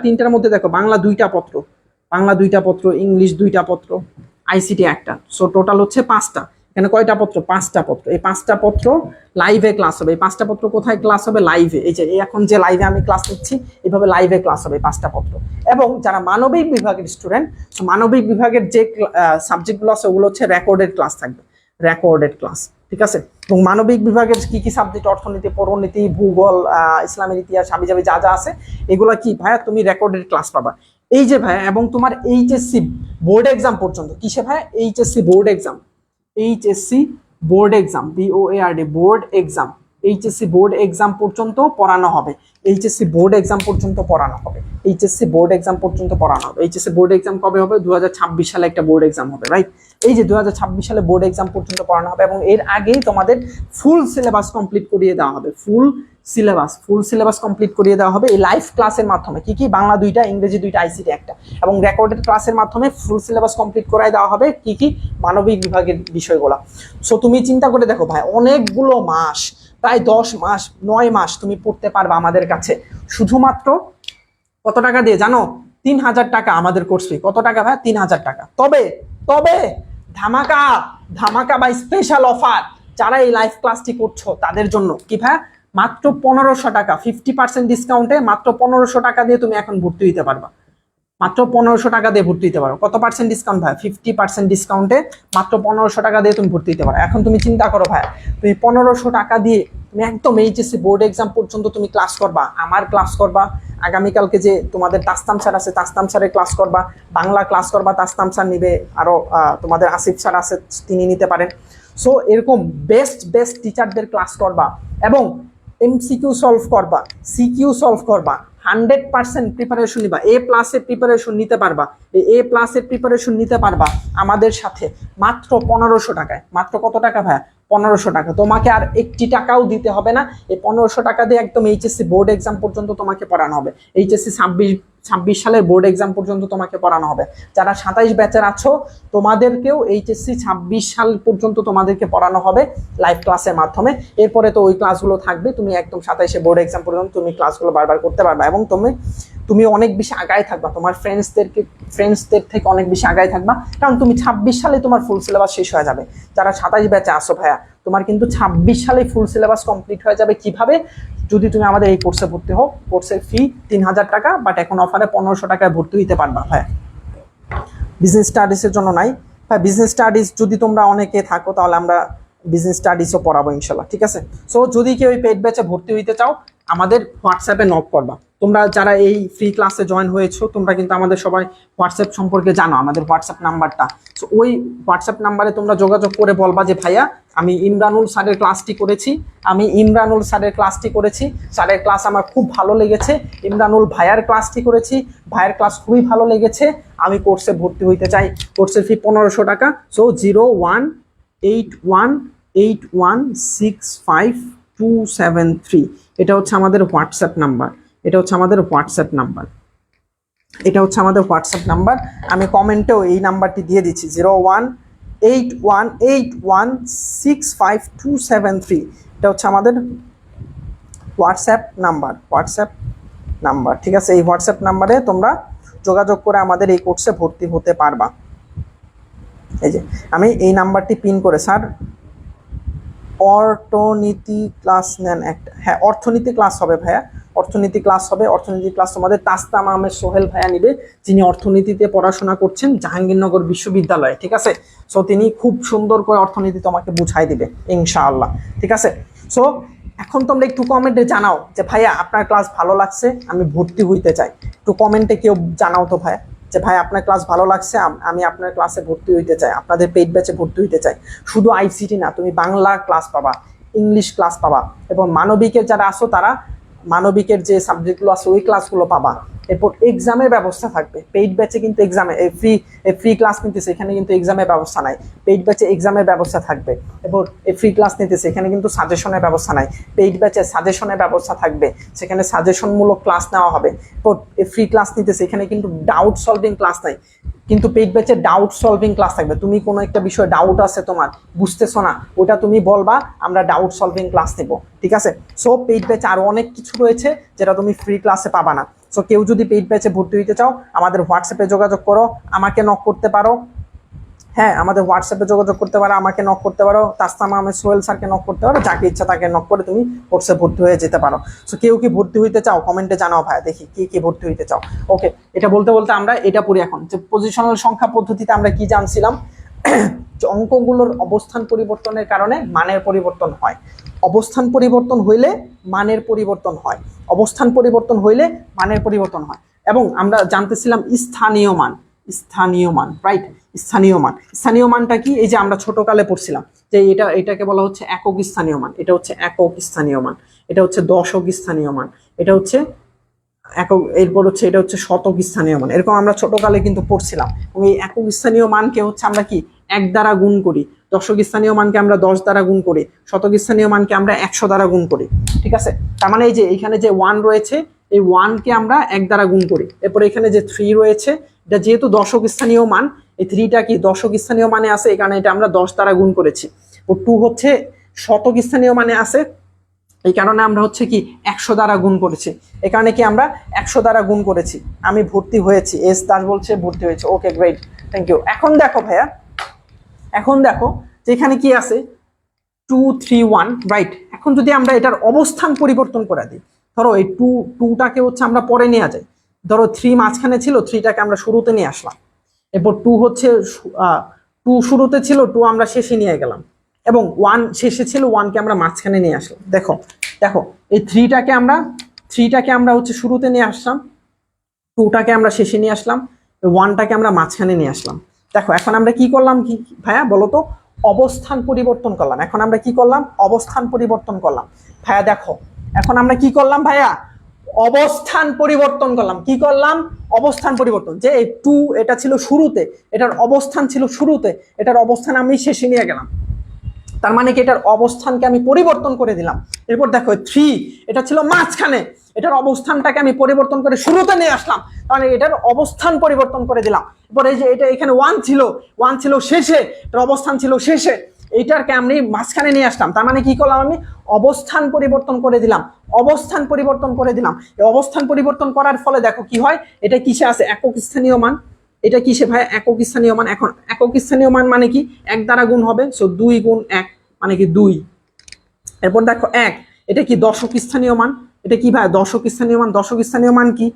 তিনটার মধ্যে দেখো, বাংলা 2টা পত্র, ইংলিশ 2টা পত্র, আইসিটি 1টা, সো টোটাল হচ্ছে 5টা। এখানে কয়টা পত্র? 5টা পত্র। এই 5টা পত্র লাইভে ক্লাস হবে। এই 5টা পত্র কোথায় ক্লাস হবে? লাইভে। এই যে এখন যে লাইভে আমি ক্লাস নিচ্ছি, এইভাবে লাইভে ক্লাস হবে 5টা পত্র। এবং যারা মানবিক বিভাগের স্টুডেন্ট, মানবিক বিভাগের যে সাবজেক্টগুলো আছে ওগুলো হচ্ছে রেকর্ডেড ক্লাস থাকবে, রেকর্ডেড ক্লাস, ঠিক আছে। এবং মানবিক বিভাগের কি কি সাবজেক্ট, অর্থনীতি, পৌরনীতি, ভূগোল, ইসলামের ইতিহাস, হাবিজাবি যা যা আছে, এগুলো কি ভাইয়া তুমি রেকর্ডেড ক্লাস পাবা। এই যে ভাইয়া, এবং তোমার এইচএসসি বোর্ড এক্সাম পর্যন্ত, কিসে ভাইয়া? HSC board exam, BOARD board exam, HSC board exam পর্যন্ত পড়ানো হবে। এইচএসসি বোর্ড এক্সাম পর্যন্ত পড়ানো হবে। এইচএসসি বোর্ড এক্সাম কবে হবে? 2026 সালে একটা বোর্ড এক্সাম হবে, রাইট। এই যে 2026 সালে বোর্ড এক্সাম পর্যন্ত পড়ানো হবে এবং এর আগেই তোমাদের ফুল সিলেবাস কমপ্লিট করিয়ে দেওয়া হবে। ফুল সিলেবাস কমপ্লিট করিয়ে দেওয়া হবে এই লাইভ ক্লাসের মাধ্যমে। কি কি? বাংলা 2টা, ইংরেজি 2টা, আইসিটি 1টা, এবং রেকর্ডেড ক্লাসের মাধ্যমে ফুল সিলেবাস কমপ্লিট করায় দেওয়া হবে কি কি? মানবিক বিভাগের বিষয়গুলো। সো তুমি চিন্তা করে দেখো ভাই, অনেকগুলো মাস, প্রায় 10 মাস 9 মাস তুমি পড়তে পারবে আমাদের কাছে শুধুমাত্র কত টাকা দিয়ে জানো? 3000 টাকা আমাদের কোর্স ফি। কত টাকা ভাই? 3000 টাকা। তবে তবে ধামাকা ধামাকা বা স্পেশাল অফার, যারা এই লাইভ ক্লাসটি করছো তাদের জন্য কি ভাই? মাত্র 1500 টাকা, 50% ডিসকাউন্টে মাত্র 1500 টাকা দিয়ে তুমি এখন ভর্তি হইতে পারবা। মাত্র 1500 টাকা দিয়ে ভর্তি হতে পারো। কত পার্সেন্ট ডিসকাউন্ট ভাই? 50% ডিসকাউন্টে মাত্র 1500 টাকা দিয়ে তুমি ভর্তি হতে পারো। এখন তুমি চিন্তা করো ভাই, তুমি 1500 টাকা দিয়ে তুমি একদম এইচএসসি বোর্ড এক্সাম পর্যন্ত তুমি ক্লাস করবা, আমার ক্লাস করবা, আগামীকালকে যে তোমাদের তাস্তাম স্যার আছে তাস্তাম স্যারের ক্লাস করবা, বাংলা ক্লাস করবা, তাস্তাম স্যার নিবে, আরো তোমাদের আসিফ স্যার আছে তিনি নিতে পারেন। সো এরকম বেস্ট টিচারদের ক্লাস করবা এবং এমসিকিউ সলভ করবা, সিকিউ সলভ করবা, 100% প্রিপারেশন নিবা, A+-এর প্রিপারেশন নিতে পারবা, A+-এর প্রিপারেশন নিতে পারবা আমাদের সাথে মাত্র 1500 টাকায়। মাত্র কত টাকা ভাইয়া? 1500 টাকা। তোমাকে আর 1 টাকাও দিতে হবে না। এই 1500 টাকা দিয়ে একদম এইচএসসি বোর্ড এক্সাম পর্যন্ত তোমাকে পড়ানো হবে। এইচএসসি 26 সালের বোর্ড এক্সাম পর্যন্ত তোমাকে পড়ানো হবে। যারা 27 ব্যাচের আছো তোমাদেরকেও এইচএসসি 26 সাল পর্যন্ত তোমাদেরকে পড়ানো হবে লাইভ ক্লাসের মাধ্যমে। এরপরে তো ওই ক্লাসগুলো থাকবে, তুমি একদম 27 বোর্ড এক্সাম পর্যন্ত তুমি ক্লাসগুলো বারবার করতে পারবে এবং তুমি অনেক বেশি আগায় থাকবা, তোমার ফ্রেন্ডসদের থেকে অনেক বেশি আগায় থাকবা, কারণ তুমি 26 সালে তোমার ফুল সিলেবাস শেষ হয়ে যাবে। যারা 27 ব্যাচে আসো ভাইয়া, তোমার কিন্তু 26 সালে ফুল সিলেবাস কমপ্লিট হয়ে যাবে। কিভাবে? যদি তুমি আমাদের এই কোর্সে ভর্তি হও। কোর্সের ফি 3000 টাকা, বাট এখন অফারে 1500 টাকায় ভর্তি হইতে পারবা ভাইয়া। বিজনেস স্টাডিজের জন্য নাই ভাই। বিজনেস স্টাডিজ যদি তোমরা অনেকে থাকো তাহলে আমরা বিজনেস স্টাডিজও পড়াবো ইনশাল্লাহ, ঠিক আছে? সো যদি কেউ এই পেইড ব্যাচে ভর্তি হইতে চাও আমাদের হোয়াটসঅ্যাপে নক করবা। তোমরা যারা এই ফ্রি ক্লাসে জয়েন হয়েছো তোমরা কিন্তু আমাদের সবাই হোয়াটসঅ্যাপ সম্পর্কে জানো, আমাদের হোয়াটসঅ্যাপ নাম্বারটা। সো ওই হোয়াটসঅ্যাপ নাম্বারে তোমরা যোগাযোগ করে বলবা যে ভাইয়া আমি ইমরানুল স্যারের ক্লাসটি করেছি, স্যারের ক্লাস আমার খুব ভালো লেগেছে, ইমরানুল ভাইয়ার ক্লাসটি করেছি, ভাইয়ের ক্লাস খুবই ভালো লেগেছে, আমি কোর্সে ভর্তি হইতে চাই। কোর্সের ফি 1500 টাকা। সো 01818165 এটা হচ্ছে আমাদের হোয়াটসঅ্যাপ নাম্বার। আমি কমেন্টেও এই নাম্বারটি দিয়ে দিচ্ছি, 01818165 এটা হচ্ছে আমাদের হোয়াটসঅ্যাপ নাম্বার, ঠিক আছে? এই হোয়াটসঅ্যাপ নাম্বারে তোমরা যোগাযোগ করে আমাদের এই কোর্সে ভর্তি হতে পারবা। এই যে আমি এই নাম্বারটি পিন করে, স্যার অর্থনীতি ক্লাস নেন একটা, হ্যাঁ অর্থনীতি ক্লাস হবে ভাইয়া, অর্থনীতি ক্লাস তোমাদের তাসতাম আহমেদ সোহেল ভাইয়া নিবে, যিনি অর্থনীতিতে পড়াশোনা করছেন জাহাঙ্গীরনগর বিশ্ববিদ্যালয়ে, ঠিক আছে? সো তিনি খুব সুন্দর করে অর্থনীতি তোমাকে বুঝাই দিবে ইনশাআল্লাহ, ঠিক আছে? সো এখন তোমরা একটু কমেন্টে জানাও যে ভাইয়া আপনার ক্লাস ভালো লাগছে, আমি ভর্তি হইতে চাই। একটু কমেন্টে কেউ জানাও তো ভাইয়া যে ভাই আপনার ক্লাস ভালো লাগছে, আমি আপনার ক্লাসে ভর্তি হইতে চাই, আপনাদের পেইড ব্যাচে ভর্তি হইতে চাই। শুধু আইসিটি না, তুমি বাংলা ক্লাস পাবা, ইংলিশ ক্লাস পাবা, এবং মানবিকের যারা আসো তারা মানবিকের যে সাবজেক্টগুলো আছে ওই ক্লাসগুলো পাবা। এরপর এক্সামের ব্যবস্থা থাকবে পেইড ব্যাচে, কিন্তু এক্সামে ফ্রি ক্লাস নিতেছে, এখানে কিন্তু এক্সামের ব্যবস্থা নাই। পেইড ব্যাচে এক্সামের ব্যবস্থা থাকবে। এরপর ফ্রি ক্লাস নিতেছে, এখানে কিন্তু সাজেশনের ব্যবস্থা নাই। পেইড ব্যাচে সাজেশনের ব্যবস্থা থাকবে, সেখানে সাজেশনমূলক ক্লাস নেওয়া হবে। এরপর ফ্রি ক্লাস নিতেছে, এখানে কিন্তু ডাউট সলভিং ক্লাস নাই, কিন্তু পেইড ব্যাচে ডাউট সলভিং ক্লাস থাকবে। তুমি কোনো একটা বিষয়ে ডাউট আছে, তোমার বুঝতেছো না, ওটা তুমি বলবা, আমরা ডাউট সলভিং ক্লাস নেব, ঠিক আছে? সো পেইড ব্যাচে আরো অনেক কিছু রয়েছে যেটা তুমি ফ্রি ক্লাসে পাবা না। সো কেউ যদি পেইড ব্যাচে ভর্তি হইতে চাও আমাদের হোয়াটসঅ্যাপে যোগাযোগ করো, আমাকে নক করতে পারো। হ্যাঁ, আমাদের হোয়াটসঅ্যাপে যোগাযোগ করতে পারো, আমাকে নক করতে পারো, তাসতাম আহমেদ সোহেল স্যারকে নক করতে পারো, যাকে ইচ্ছা তাকে নক করে তুমি কোর্সে ভর্তি হয়ে যেতে পারো। সো কেউ কি ভর্তি হইতে চাও কমেন্টে জানাও ভাই, দেখি কি ভর্তি হইতে চাও। ওকে, এটা বলতে আমরা এটা পড়ি এখন, যে পজিশনাল সংখ্যা পদ্ধতিতে আমরা কি জানছিলাম, যে অঙ্কগুলোর অবস্থান পরিবর্তনের কারণে মানের পরিবর্তন হয়, অবস্থান পরিবর্তন হইলে মানের পরিবর্তন হয়, অবস্থান পরিবর্তন হইলে মানের পরিবর্তন হয়। এবং আমরা জানতেছিলাম স্থানীয় মান, রাইট? স্থানীয় মানটা কি? এই যে আমরা ছোটকালে পড়ছিলাম যে এটাকে বলা হচ্ছে একক স্থানীয় মান, এটা হচ্ছে একক স্থানীয় মান, এটা হচ্ছে দশক স্থানীয় মান, এটা হচ্ছে একক, এরপর হচ্ছে এটা হচ্ছে শতক স্থানীয় মান। এরকম আমরা ছোটকালে কিন্তু পড়ছিলাম। এবং এই একক স্থানীয় মানকে হচ্ছে আমরা কি 1 দ্বারা গুণ করি, দশক স্থানীয় মানকে আমরা 10 দ্বারা গুণ করি, শতক স্থানীয় মানকে আমরা 100 দ্বারা গুণ করি। ঠিক আছে, তার মানে এই যে এখানে যে 1 রয়েছে, এই 1 কে আমরা 1 দ্বারা গুণ করি। এরপর এখানে যে 3 রয়েছে, এটা যেহেতু দশক স্থানীয় মান, এই 3টা কি দশক স্থানীয় মানে আছে, এই কারণে এটা আমরা 10 দ্বারা গুণ করেছি। ও 2 হচ্ছে শতক স্থানীয় মানে আছে, এই কারণে আমরা হচ্ছে কি 100 দ্বারা গুণ করেছি। এই কারণে কি আমরা 100 দ্বারা গুণ করেছি। আমি ভর্তি হয়েছি, এস দাস বলছে ভর্তি হয়েছে। ওকে, গ্রেট, থ্যাংক ইউ। এখন দেখো ভাইয়া, এখন দেখো যে এখানে কি আছে 2 3 1, রাইট। এখন যদি আমরা এটার অবস্থান পরিবর্তন করে দিই, ধরো এই 2টাকে হচ্ছে আমরা পরে নিয়ে যাই, ধরো 3 মাঝখানে ছিল, 3টাকে আমরা শুরুতে নিয়ে আসলাম। এরপর 2 হচ্ছে 2 শুরুতে ছিল, 2 আমরা শেষে নিয়ে গেলাম, এবং 1 শেষে ছিল, 1কে আমরা মাঝখানে নিয়ে আসলাম। দেখো দেখো এই 3টাকে আমরা হচ্ছে শুরুতে নিয়ে আসলাম, 2টাকে আমরা শেষে নিয়ে আসলাম, 1টাকে আমরা মাঝখানে নিয়ে আসলাম। দেখো এখন আমরা কি করলাম, কি ভাইয়া বলো তো, অবস্থান পরিবর্তন করলাম। এখন আমরা কি করলাম, অবস্থান পরিবর্তন করলাম। ভাইয়া দেখো এখন আমরা কি করলাম ভাইয়া, অবস্থান পরিবর্তন করলাম। কি করলাম, অবস্থান পরিবর্তন। যে এই 2 এটা ছিল শুরুতে, এটার অবস্থান ছিল শুরুতে, এটার অবস্থান আমি শেষে নিয়ে গেলাম, তার মানে কি এটার অবস্থানকে আমি পরিবর্তন করে দিলাম। এরপর দেখো 3 এটা ছিল মাঝখানে, এটার অবস্থানটাকে আমি পরিবর্তন করে শুরুতে নিয়ে আসলাম, তাহলে এটার অবস্থান পরিবর্তন করে দিলাম। এরপর এই যে এটা এখানে 1 ছিল শেষে, এটার অবস্থান ছিল শেষে, এইটাকে আমি মাঝখানে নিয়ে আসলাম, তার মানে কি করলাম, আমি অবস্থান পরিবর্তন করে দিলাম, অবস্থান পরিবর্তন করে দিলাম। এই অবস্থান পরিবর্তন করার ফলে দেখো কি হয়, এটা কিসে আছে, একক স্থানীয় মান। এটা কিসে ভাই, একক স্থানীয় মান। এখন একক স্থানীয় মান মানে কি, 1 দ্বারা গুণ হবে, সো 2 গুণ 1 মানে কি 2। এরপর দেখো 1, এটা কি দশক স্থানীয় মান। এটা কি ভাই, দশক স্থানীয় মান। দশক স্থানীয় মান কি,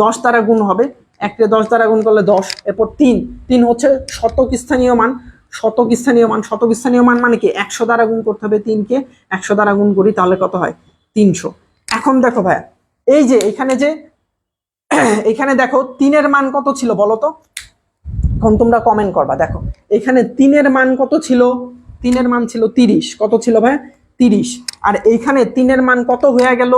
10 দ্বারা গুণ হবে, 1কে 10 দ্বারা গুণ করলে 10। এরপর 3 হচ্ছে শতক স্থানীয় মান। শতক স্থানীয় মান, শতক স্থানীয় মান মানে কি 100 দ্বারা গুণ করতে হবে, 3কে 100 দ্বারা গুণ করি, তাহলে কত হয়, 300। এখন দেখো ভাইয়া, এই যে এখানে দেখো 3-এর মান কত ছিল বলো তো, এখন তোমরা কমেন্ট করবা। দেখো এখানে 3-এর মান কত ছিল, 3-এর মান ছিল 30। কত ছিল ভাই, 30। আর এইখানে 3-এর মান কত হয়ে গেল,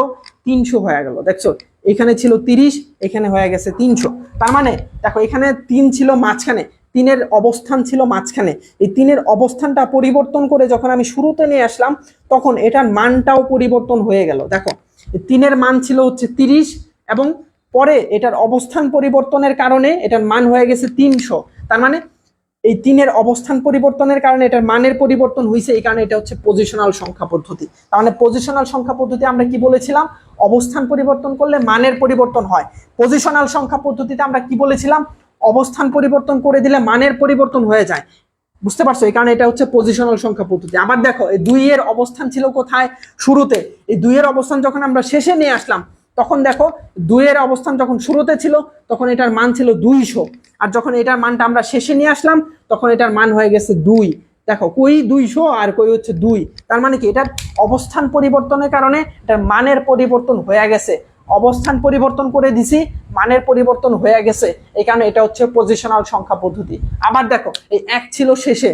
300 হয়ে গেল। দেখছো এখানে ছিল 30, এখানে হয়ে গেছে 300। তার মানে দেখো এখানে 3 ছিল মাঝখানে, 3-এর অবস্থান ছিল মাঝখানে, এই 3-এর অবস্থানটা পরিবর্তন করে যখন আমি শুরুতে নিয়ে আসলাম, তখন এটার মানটাও পরিবর্তন হয়ে গেল। দেখো 3-এর মান ছিল হচ্ছে 30, এবং পরে এটার অবস্থান পরিবর্তনের কারণে এটার মান হয়ে গেছে 300। তার মানে এই 3-এর অবস্থান পরিবর্তনের কারণে এটার মানের পরিবর্তন হয়েছে, এই কারণে এটা হচ্ছে পজিশনাল সংখ্যা পদ্ধতি। তার মানে পজিশনাল সংখ্যা পদ্ধতি আমরা কি বলেছিলাম, অবস্থান পরিবর্তন করলে মানের পরিবর্তন হয়। পজিশনাল সংখ্যা পদ্ধতিতে আমরা কি বলেছিলাম, অবস্থান পরিবর্তন করে দিলে মানের পরিবর্তন হয়ে যায়। বুঝতে পারছো, এই কারণে এটা হচ্ছে পজিশনাল সংখ্যা পদ্ধতি। আবার দেখো এই 2-এর অবস্থান ছিল কোথায়, শুরুতে। এই 2-এর অবস্থান যখন আমরা শেষে নিয়ে আসলাম, তখন দেখো 2-এর অবস্থান যখন শুরুতে ছিল, তখন এটার মান ছিল 200, আর যখন এটার মানটা আমরা শেষে নিয়ে আসলাম, তখন এটার মান হয়ে গেছে 2। দেখো কই 200 আর কই হচ্ছে 2, তার মানে কি এটার অবস্থান পরিবর্তনের কারণে এটার মানের পরিবর্তন হয়ে গেছে। অবস্থান পরিবর্তন করে দিছি, মানের পরিবর্তন হয়ে গেছে, এই কারণে এটা হচ্ছে পজিশনাল সংখ্যা পদ্ধতি। আবার দেখো এই 1 ছিল শেষে,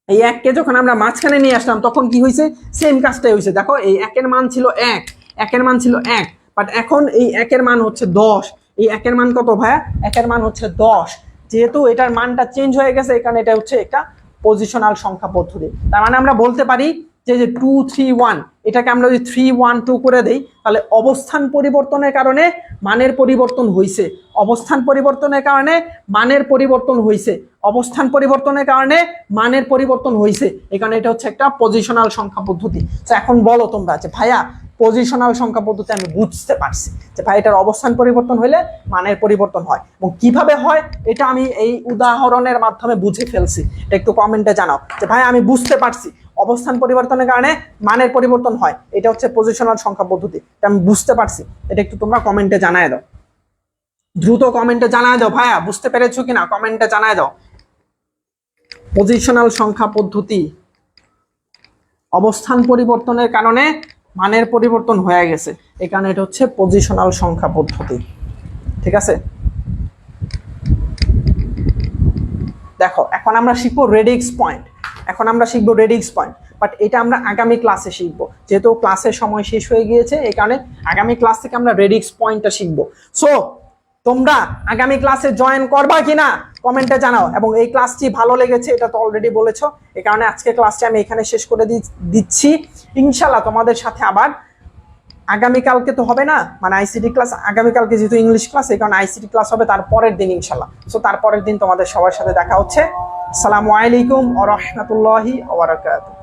এই 1কে যখন আমরা মাঝখানে নিয়ে আসলাম, তখন কি হয়েছে, সেম কাজটাই হয়েছে। দেখো এই 1-এর মান ছিল 1, বাট এখন এই 1-এর মান হচ্ছে 10। এই 1-এর মান কত ভাইয়া, 1-এর মান হচ্ছে 10। যেহেতু এটার মানটা চেঞ্জ হয়ে গেছে, এখানে এটা হচ্ছে একটা পজিশনাল সংখ্যা পদ্ধতি। তার মানে আমরা বলতে পারি যে 2 3 1, এটাকে আমরা যদি 3 1 2 করে দেই, তাহলে অবস্থান পরিবর্তনের কারণে মানের পরিবর্তন হয়েছে, অবস্থান পরিবর্তনের কারণে মানের পরিবর্তন হয়েছে, অবস্থান পরিবর্তনের কারণে মানের পরিবর্তন হয়েছে। এখানে এটা হচ্ছে একটা পজিশনাল সংখ্যা পদ্ধতি। তো এখন বলো তোমরা যে ভাইয়া পজিশনাল সংখ্যা পদ্ধতি আমি বুঝতে পারছি যে ভাই এটার অবস্থান পরিবর্তন হলে মানের পরিবর্তন হয়, এবং কিভাবে হয় এটা আমি এই উদাহরণের মাধ্যমে বুঝে ফেলছি। এটা একটু কমেন্টে জানাও যে ভাই আমি বুঝতে পারছি অবস্থান পরিবর্তনের কারণে মানের পরিবর্তন হয়, এটা হচ্ছে পজিশনাল সংখ্যা পদ্ধতি, এটা আমি বুঝতে পারছি। এটা একটু তোমরা কমেন্টে জানায় দাও, দ্রুত কমেন্টে জানায় দাও ভাইয়া বুঝতে পেরেছো কিনা, কমেন্টে জানায় দাও। পজিশনাল সংখ্যা পদ্ধতি, অবস্থান পরিবর্তনের কারণে মানের পরিবর্তন হয়ে গেছে, এই কারণে এটা হচ্ছে পজিশনাল সংখ্যা পদ্ধতি। ঠিক আছে, দেখো এখন আমরা শিখবো রেডিক্স পয়েন্ট। বাট এটা আমরা আগামী ক্লাসে শিখবো, যেহেতু ক্লাসের সময় শেষ হয়ে গিয়েছে, এই কারণে আগামী ক্লাস থেকে আমরা রেডিক্স পয়েন্টটা শিখবো। সো তোমরা আগামী ক্লাসে জয়েন করবা কিনা কমেন্টে জানাও। এবং এই ক্লাসটি ভালো লেগেছে এটা তো অলরেডি বলেছো, এই কারণে আজকে ক্লাসটি আমি এখানে শেষ করে দিচ্ছি। ইনশাল্লাহ তোমাদের সাথে আবার আগামীকালকে তো হবে না, মানে আইসিটি ক্লাস আগামীকালকে যেহেতু ইংলিশ ক্লাস, এই কারণে আইসিটি ক্লাস হবে তার পরের দিন ইনশাল্লাহ। সো তারপরের দিন তোমাদের সবার সাথে দেখা হচ্ছে। আসসালামু আলাইকুম ওয়া রাহমাতুল্লাহি ওয়া বারাকাতুহু।